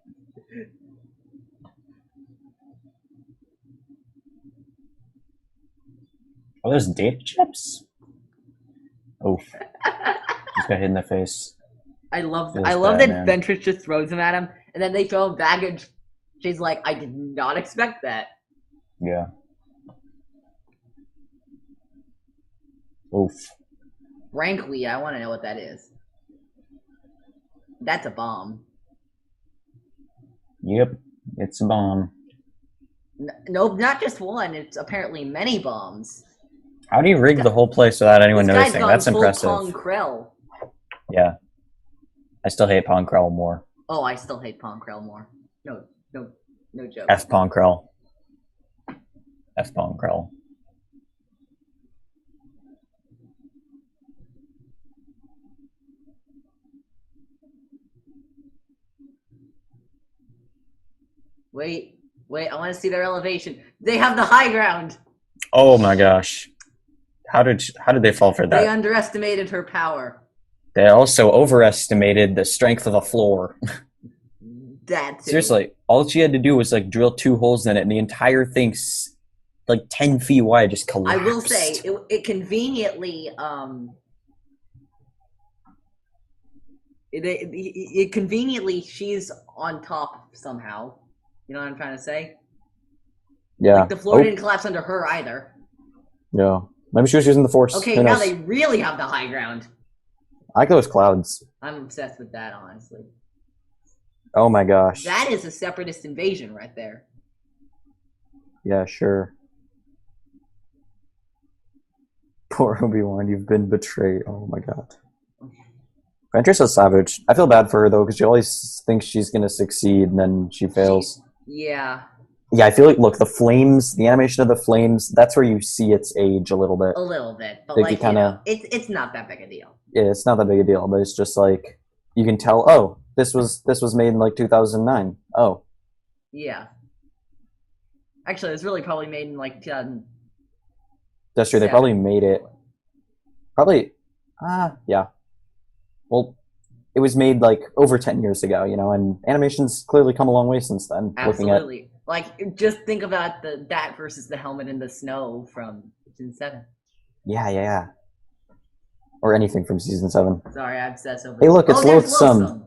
Speaker 2: Oh, there's data chips? Oof. Just got hit in the face.
Speaker 1: I love
Speaker 2: Feels
Speaker 1: that
Speaker 2: bad, man.
Speaker 1: Ventress just throws him at him, and then they throw him back, and she's like, "I did not expect that."
Speaker 2: Yeah. Oof.
Speaker 1: Frankly, I want to know what that is. That's a bomb.
Speaker 2: Yep. It's a bomb.
Speaker 1: Nope, not just one. It's apparently many bombs.
Speaker 2: How do you rig the whole place without anyone
Speaker 1: This guy's
Speaker 2: noticing?
Speaker 1: gone
Speaker 2: That's
Speaker 1: full
Speaker 2: impressive.
Speaker 1: Pong Krell.
Speaker 2: Yeah. I still hate Pong Krell more.
Speaker 1: Oh, I still hate Pong Krell more. No joke.
Speaker 2: F Pong Krell. F Pong Krell.
Speaker 1: Wait, I want to see their elevation. They have the high ground.
Speaker 2: Oh my gosh. How did they fall for
Speaker 1: They
Speaker 2: that?
Speaker 1: underestimated her power.
Speaker 2: They also overestimated the strength of the floor.
Speaker 1: That too.
Speaker 2: Seriously, all she had to do was like drill 2 holes in it, and the entire thing's like 10 feet wide, just collapsed.
Speaker 1: I will say it conveniently it conveniently she's on top somehow. You know what I'm trying to say?
Speaker 2: Yeah.
Speaker 1: Like the floor didn't collapse under her either.
Speaker 2: Yeah. Maybe she was using the force.
Speaker 1: Okay, now they really have the high ground.
Speaker 2: I like those clouds.
Speaker 1: I'm obsessed with that, honestly.
Speaker 2: Oh my gosh.
Speaker 1: That is a separatist invasion right there.
Speaker 2: Yeah, sure. Poor Obi-Wan, you've been betrayed. Oh my god. Ventress is savage. I feel bad for her though, because she always thinks she's gonna succeed, and then she fails.
Speaker 1: Yeah.
Speaker 2: Yeah, I feel like, look, the flames, the animation of the flames, that's where you see its age a little bit.
Speaker 1: A little bit, but
Speaker 2: Like,
Speaker 1: like,
Speaker 2: you kinda,
Speaker 1: it's not that big a deal.
Speaker 2: Yeah, it's not that big a deal, but it's just like, you can tell, oh, this was made in like 2009. Oh.
Speaker 1: Yeah. Actually, it was really probably made in like 2000.
Speaker 2: That's true, they probably made it, yeah. Well, it was made like over 10 years ago, you know, and animation's clearly come a long way since then.
Speaker 1: Absolutely. Like, just think about that versus the helmet in the snow from Season 7.
Speaker 2: Yeah. Or anything from Season 7.
Speaker 1: Sorry, I obsess over.
Speaker 2: Hey, look, it's
Speaker 1: there's
Speaker 2: Loathsome.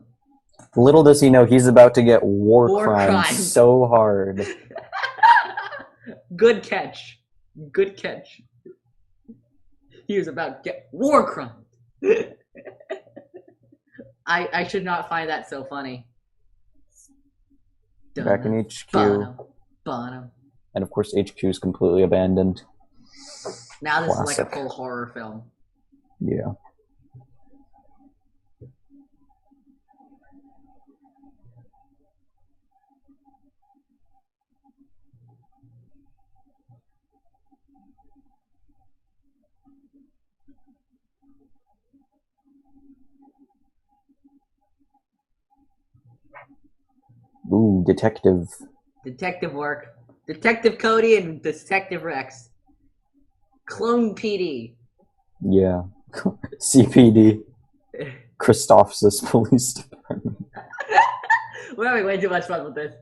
Speaker 2: Little does he know he's about to get war crimes
Speaker 1: crimes.
Speaker 2: so hard.
Speaker 1: Good catch. He was about to get war crimes. I should not find that so funny.
Speaker 2: Back in HQ.
Speaker 1: Bono.
Speaker 2: And of course, HQ is completely abandoned.
Speaker 1: Now this
Speaker 2: Classic.
Speaker 1: is like a full horror film.
Speaker 2: Yeah. Ooh, detective.
Speaker 1: Detective work. Detective Cody and Detective Rex. Clone PD.
Speaker 2: Yeah. CPD. Christophsis Police Department.
Speaker 1: We're having way too much fun with this.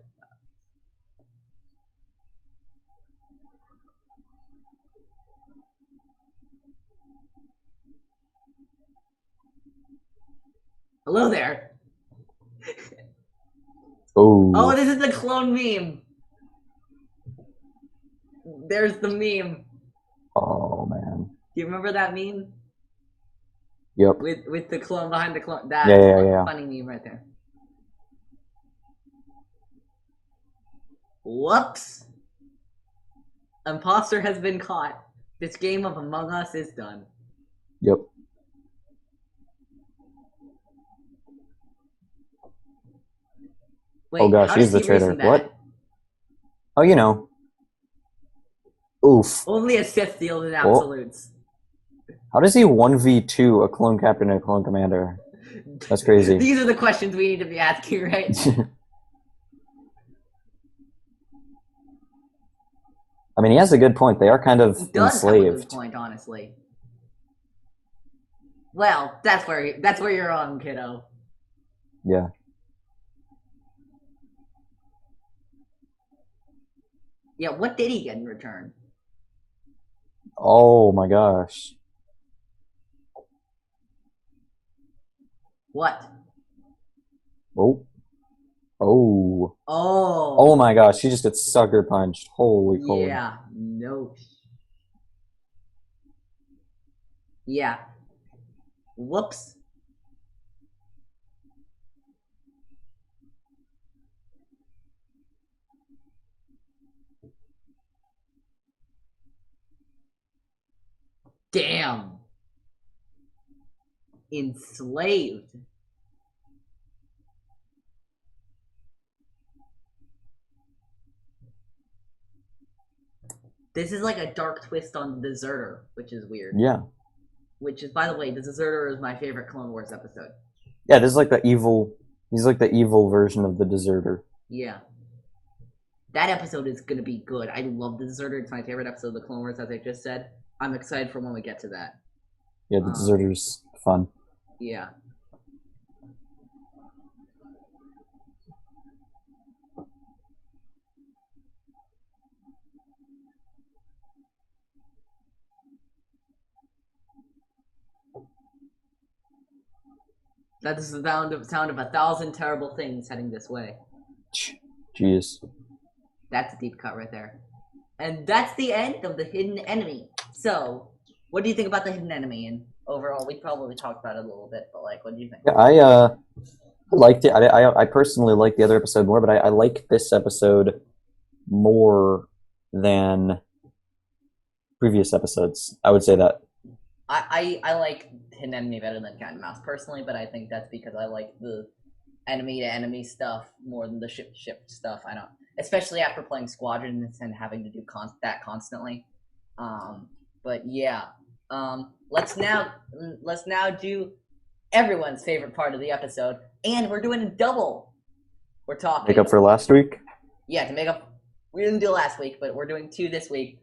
Speaker 1: Hello there. Oh, this is the clone meme. There's the meme.
Speaker 2: Oh man.
Speaker 1: Do you remember that meme?
Speaker 2: Yep.
Speaker 1: With the clone behind the clone. That's
Speaker 2: yeah.
Speaker 1: Funny meme right there. Whoops. Imposter has been caught. This game of Among Us is done.
Speaker 2: Yep.
Speaker 1: Wait,
Speaker 2: oh gosh, he's the traitor. What? Oh, you know. Oof.
Speaker 1: Only a Sith deals in absolutes.
Speaker 2: How does he 1v2 a clone captain and a clone commander? That's crazy.
Speaker 1: These are the questions we need to be asking, right?
Speaker 2: I mean, he has a good point. They are kind of
Speaker 1: he does
Speaker 2: enslaved.
Speaker 1: have a good point, honestly. Well, that's where you're wrong, kiddo.
Speaker 2: Yeah.
Speaker 1: Yeah, what did he get in return?
Speaker 2: Oh my gosh.
Speaker 1: What?
Speaker 2: Oh. Oh.
Speaker 1: Oh.
Speaker 2: Oh my gosh, she just gets sucker punched. Holy cold.
Speaker 1: Yeah. No. Yeah. Whoops. Damn. Enslaved. This is like a dark twist on the Deserter, which is weird.
Speaker 2: Yeah.
Speaker 1: Which is, by the way, the Deserter is my favorite Clone Wars episode.
Speaker 2: Yeah, this is like the evil. He's like the evil version of the Deserter.
Speaker 1: Yeah. That episode is gonna be good. I love the Deserter. It's my favorite episode of the Clone Wars, as I just said. I'm excited for when we get to that.
Speaker 2: Yeah, the Deserter's fun.
Speaker 1: Yeah. That is the sound of 1,000 terrible things heading this way.
Speaker 2: Jeez.
Speaker 1: That's a deep cut right there. And that's the end of the hidden enemy. So, what do you think about the hidden enemy? And overall, we probably talked about it a little bit, but like, what do you think?
Speaker 2: Yeah, I liked it. I personally like the other episode more, but I like this episode more than previous episodes. I would say that.
Speaker 1: I like hidden enemy better than cat and mouse personally, but I think that's because I like the enemy to enemy stuff more than the ship to ship stuff. I don't, especially after playing Squadrons and having to do that constantly. But yeah, let's now do everyone's favorite part of the episode, and we're doing a double. We're talking
Speaker 2: Make up for last week.
Speaker 1: Yeah, to make up. We didn't do last week, but we're doing 2 this week.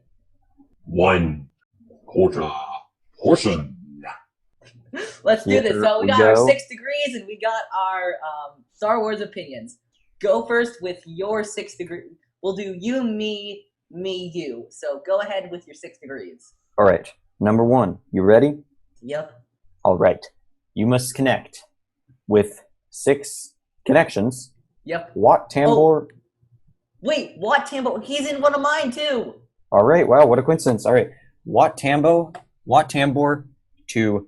Speaker 3: 1/4 portion.
Speaker 1: Let's do this. So we got
Speaker 2: Here we
Speaker 1: our
Speaker 2: go.
Speaker 1: 6 degrees, and we got our Star Wars opinions. Go first with your 6 degree. We'll do you, me, you. So go ahead with your 6 degrees.
Speaker 2: All right. Number 1. You ready?
Speaker 1: Yep.
Speaker 2: All right. You must connect with 6 connections.
Speaker 1: Yep.
Speaker 2: Wat Tambor.
Speaker 1: Wait, Wat Tambo? He's in one of mine too.
Speaker 2: All right. Wow, what a coincidence. All right. Wat Tambor to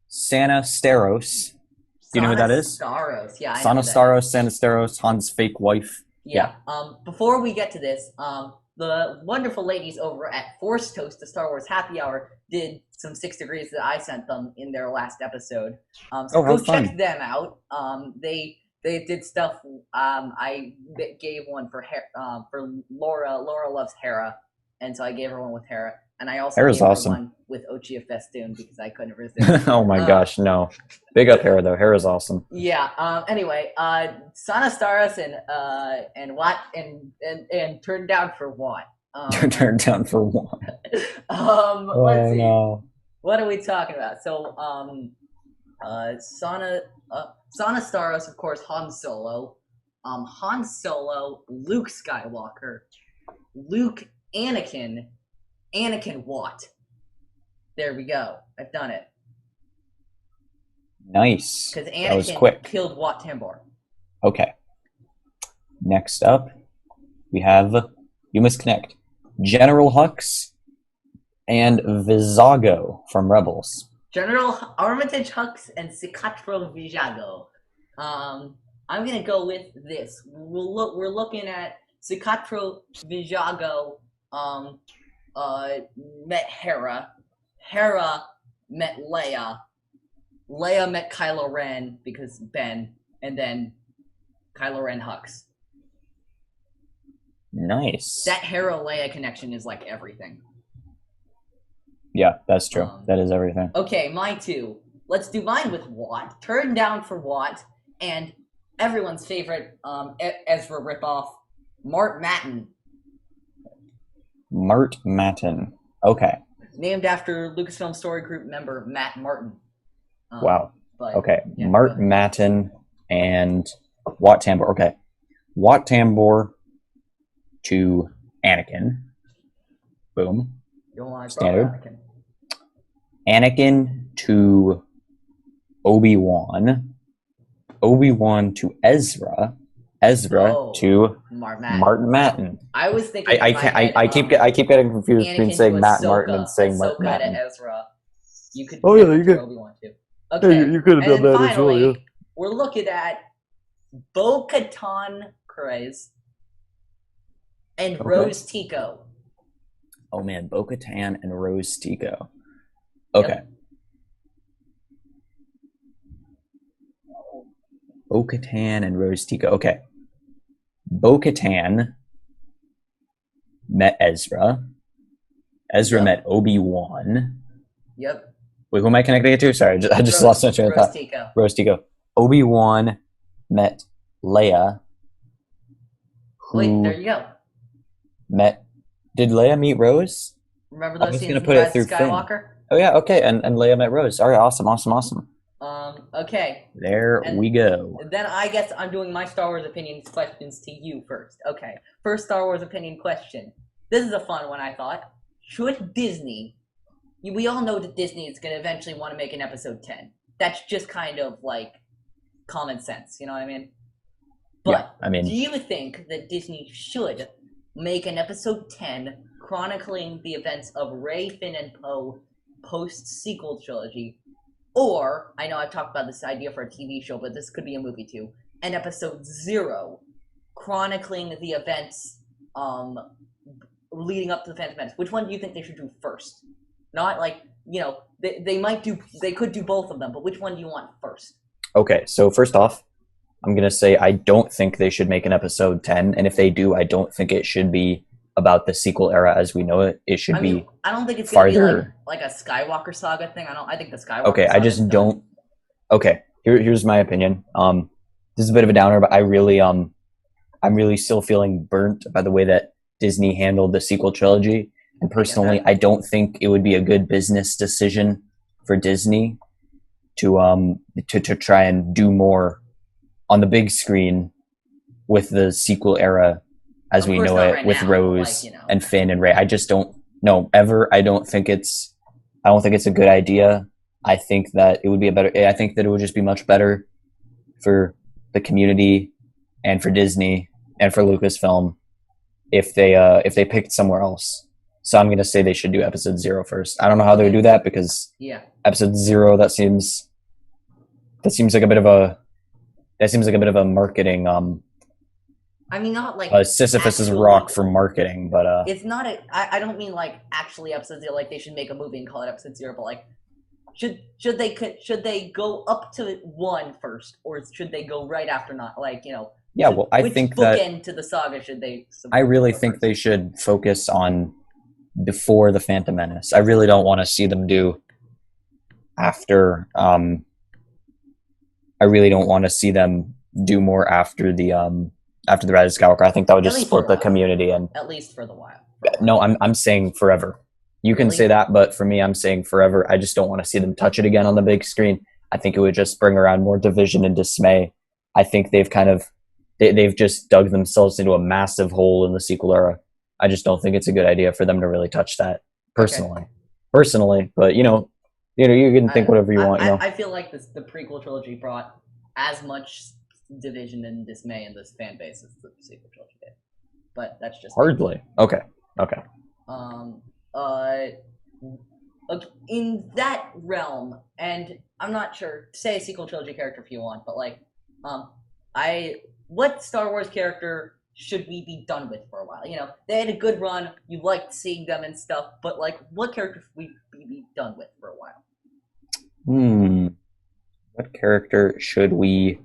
Speaker 2: Sana Staros. Do you know who that is?
Speaker 1: Staros. Yeah, I know
Speaker 2: Sana
Speaker 1: that.
Speaker 2: Staros, Sana Staros, Han's fake wife.
Speaker 1: Yeah. Before we get to this, the wonderful ladies over at Force Toast, the Star Wars Happy Hour, did some 6 degrees that I sent them in their last episode. So go check them out. They did stuff. I gave one for Laura. Laura loves Hera, and so I gave her one with Hera. And I also
Speaker 2: Hera's
Speaker 1: gave her
Speaker 2: awesome.
Speaker 1: one with Ochia Festoon because I couldn't resist.
Speaker 2: Oh my gosh, no. Big up Hera though. Hera's awesome.
Speaker 1: Yeah. Anyway, Sana Staros and Wat and turned down for Wat.
Speaker 2: Turned down for what?
Speaker 1: Let's see.
Speaker 2: No.
Speaker 1: What are we talking about? So, Sana Staros, of course, Han Solo. Han Solo, Luke Skywalker, Luke Anakin Wat. There we go. I've done it.
Speaker 2: Nice.
Speaker 1: Because
Speaker 2: That was
Speaker 1: Anakin
Speaker 2: quick.
Speaker 1: killed Wat Tambor.
Speaker 2: Okay. Next up, we have You Must Connect. General Hux and Vizago from Rebels.
Speaker 1: General Armitage Hux and Cicatro Vijago. I'm gonna go with this. We're looking at Cicatro Vijago. Met Hera. Hera met Leia. Leia met Kylo Ren because Ben, and then Kylo Ren Hux.
Speaker 2: Nice.
Speaker 1: That Hera Leia connection is like everything.
Speaker 2: Yeah, that's true. That is everything.
Speaker 1: Okay, mine too. Let's do mine with Wat. Turned down for Wat, and everyone's favorite Ezra ripoff, Mart Matin.
Speaker 2: Mart Matin. Okay.
Speaker 1: Named after Lucasfilm Story Group member Matt Martin.
Speaker 2: Wow.
Speaker 1: But,
Speaker 2: Okay.
Speaker 1: yeah,
Speaker 2: Mart Matin and Wat Tambor. Okay. Wat Tambor to Anakin. Boom.
Speaker 1: You want
Speaker 2: Standard.
Speaker 1: Anakin.
Speaker 2: Anakin to Obi-Wan to Ezra, to Martin Matten.
Speaker 1: I was thinking.
Speaker 2: I keep getting confused between saying Matt Martin and saying Martin Matten.
Speaker 1: To Ezra. You could.
Speaker 2: Oh yeah, you could.
Speaker 1: Obi-Wan too. Okay,
Speaker 2: you could have done that as well. Yeah.
Speaker 1: We're looking at Bo-Katan Kryze and Rose Tico.
Speaker 2: Oh man, Bo-Katan and Rose Tico. Okay. Yep. Bo-Katan and Rose Tico. Okay. Bo-Katan met Ezra. Ezra met Obi-Wan.
Speaker 1: Yep.
Speaker 2: Wait, who am I connecting it to? Sorry, I just lost my train of thought. Rose Tico. Obi-Wan met Leia.
Speaker 1: Wait, there you go.
Speaker 2: Did Leia meet Rose?
Speaker 1: Remember those scenes in Rise of Skywalker?
Speaker 2: Finn. Oh yeah, okay, and Leia met Rose. All right, awesome.
Speaker 1: Okay.
Speaker 2: There we go.
Speaker 1: Then I guess I'm doing my Star Wars opinions questions to you first. Okay. First Star Wars opinion question. This is a fun one, I thought. Should Disney... We all know that Disney is going to eventually want to make an episode 10. That's just kind of, like, common sense, you know what I mean? But do you think that Disney should make an episode 10 chronicling the events of Rey, Finn, and Poe post-sequel trilogy? Or, I know I've talked about this idea for a TV show, but this could be a movie too, an episode 0 chronicling the events leading up to the Phantom Menace. Which one do you think they should do first? Not like, they could do both of them, but which one do you want first?
Speaker 2: Okay, so first off, I'm going to say I don't think they should make an episode 10, and if they do, I don't think it should be about the sequel era as we know it. It should be
Speaker 1: I don't think it's going to be like a Skywalker saga thing. I think the Skywalker
Speaker 2: Okay,
Speaker 1: saga
Speaker 2: I just don't... Okay, here's my opinion. This is a bit of a downer, but I'm really still feeling burnt by the way that Disney handled the sequel trilogy. And personally, I don't think it would be a good business decision for Disney to try and do more on the big screen with the sequel era as we know it, with Rose and Finn and Rey. I just don't know ever. I don't think it's a good idea. I think that it would be I think that it would just be much better for the community and for Disney and for Lucasfilm if they picked somewhere else. So I'm going to say they should do episode 0 first. I don't know how they would do that because episode 0, that seems like a bit of a marketing
Speaker 1: not like
Speaker 2: Sisyphus's rock for marketing, but
Speaker 1: it's not I don't mean like actually episode 0, like they should make a movie and call it episode 0, but like should they go up to 1 first, or should they go right after
Speaker 2: I think that
Speaker 1: bookend to the saga should they
Speaker 2: I really think first? They should focus on before the Phantom Menace. I really don't want to see them do after I really don't want to see them do more after the Rise of Skywalker. I think that would just split the community, and
Speaker 1: at least for the while.
Speaker 2: No, I'm saying forever. You can say that, but for me, I'm saying forever. I just don't want to see them touch it again on the big screen. I think it would just bring around more division and dismay. I think they've just dug themselves into a massive hole in the sequel era. I just don't think it's a good idea for them to really touch that personally. But you can think whatever you want.
Speaker 1: I feel like the prequel trilogy brought as much division and dismay in this fan base as the sequel trilogy did. But that's just
Speaker 2: hardly. Okay.
Speaker 1: In that realm, and I'm not sure, say a sequel trilogy character if you want, but what Star Wars character should we be done with for a while? They had a good run, you liked seeing them and stuff, but what character should we be done with for a while?
Speaker 2: What character should we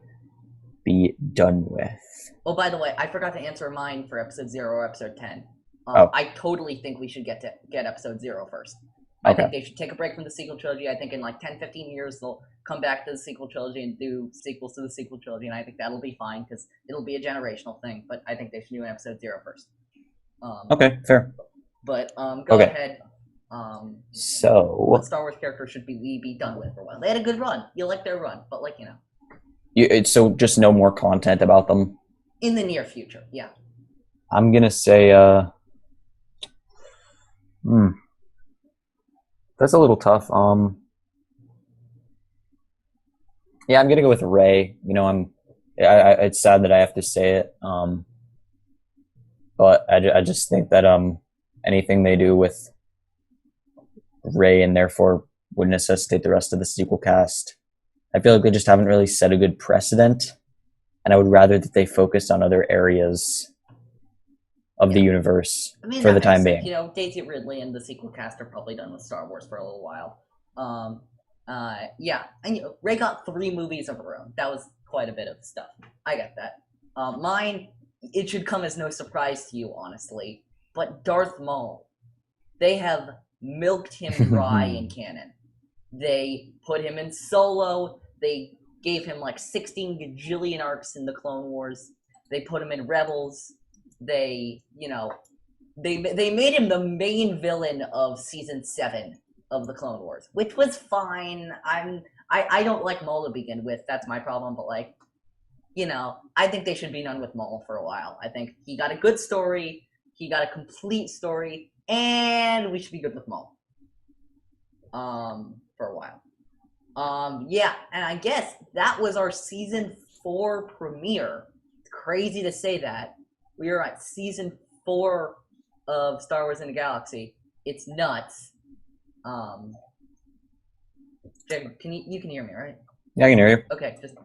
Speaker 2: be done with?
Speaker 1: Oh, by the way, I forgot to answer mine for episode 0 or episode 10. I totally think we should get episode 0 first. I think they should take a break from the sequel trilogy. I think in 10-15 years they'll come back to the sequel trilogy and do sequels to the sequel trilogy, and I think that'll be fine because it'll be a generational thing. But I think they should do an episode 0 first.
Speaker 2: Okay, fair.
Speaker 1: But go ahead.
Speaker 2: So
Speaker 1: what Star Wars character should we be done with for a while? They had a good run. You like their run, but
Speaker 2: so just no more content about them
Speaker 1: in the near future. Yeah.
Speaker 2: I'm gonna say that's a little tough. Yeah, I'm gonna go with Ray. You know, it's sad that I have to say it, but I just think that anything they do with Ray and therefore would necessitate the rest of the sequel cast. I feel like they just haven't really set a good precedent, and I would rather that they focused on other areas of the universe
Speaker 1: I mean,
Speaker 2: for
Speaker 1: that
Speaker 2: the
Speaker 1: makes
Speaker 2: time
Speaker 1: sense.
Speaker 2: being.
Speaker 1: You know, Daisy Ridley and the sequel cast are probably done with Star Wars for a little while. Yeah, and Ray got 3 movies of her own. That was quite a bit of stuff. I get that. Mine, it should come as no surprise to you, honestly. But Darth Maul, they have milked him dry in canon. They put him in Solo. They gave him like 16 gajillion arcs in the Clone Wars. They put him in Rebels. They made him the main villain of season 7 of the Clone Wars, which was fine. I don't like Maul to begin with. That's my problem. But like, I think they should be done with Maul for a while. I think he got a good story. He got a complete story, and we should be good with Maul. For a while. Yeah, and I guess that was our season 4 premiere. It's crazy to say that. We are at season 4 of Star Wars in the Galaxy. It's nuts. Jacob, you can hear me, right?
Speaker 2: Yeah, I can hear you.
Speaker 1: Okay, just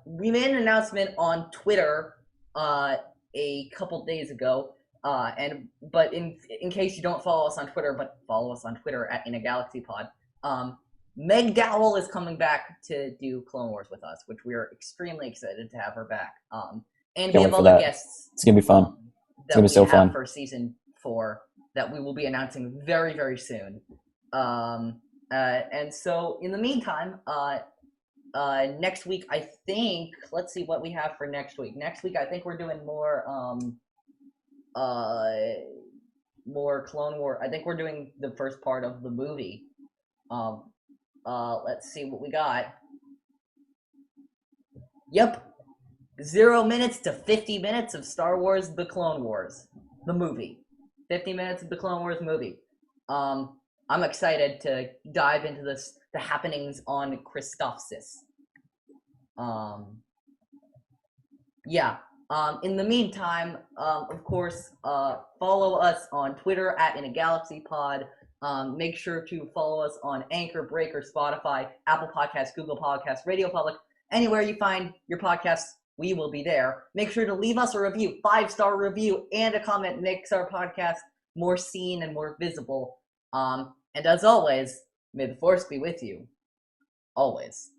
Speaker 1: we made an announcement on Twitter a couple days ago. But in case you don't follow us on Twitter, but follow us on Twitter at In a Galaxy Pod. Meg Dowell is coming back to do Clone Wars with us, which we are extremely excited to have her back. And we have other guests.
Speaker 2: It's gonna be fun. It's gonna be so fun
Speaker 1: for season 4 that we will be announcing very, very soon. And so in the meantime, next week I think, let's see what we have for next week. Next week I think we're doing more Clone War. I think we're doing the first part of the movie. Let's see what we got. Yep. 0 minutes to 50 minutes of Star Wars The Clone Wars. The movie. 50 minutes of the Clone Wars movie. I'm excited to dive into the happenings on Christophsis. Yeah. In the meantime, of course, follow us on Twitter at In a Galaxy Pod. Make sure to follow us on Anchor, Breaker, Spotify, Apple Podcasts, Google Podcasts, Radio Public. Anywhere you find your podcasts, we will be there. Make sure to leave us a review, 5-star review, and a comment. Makes our podcast more seen and more visible. And as always, may the Force be with you. Always.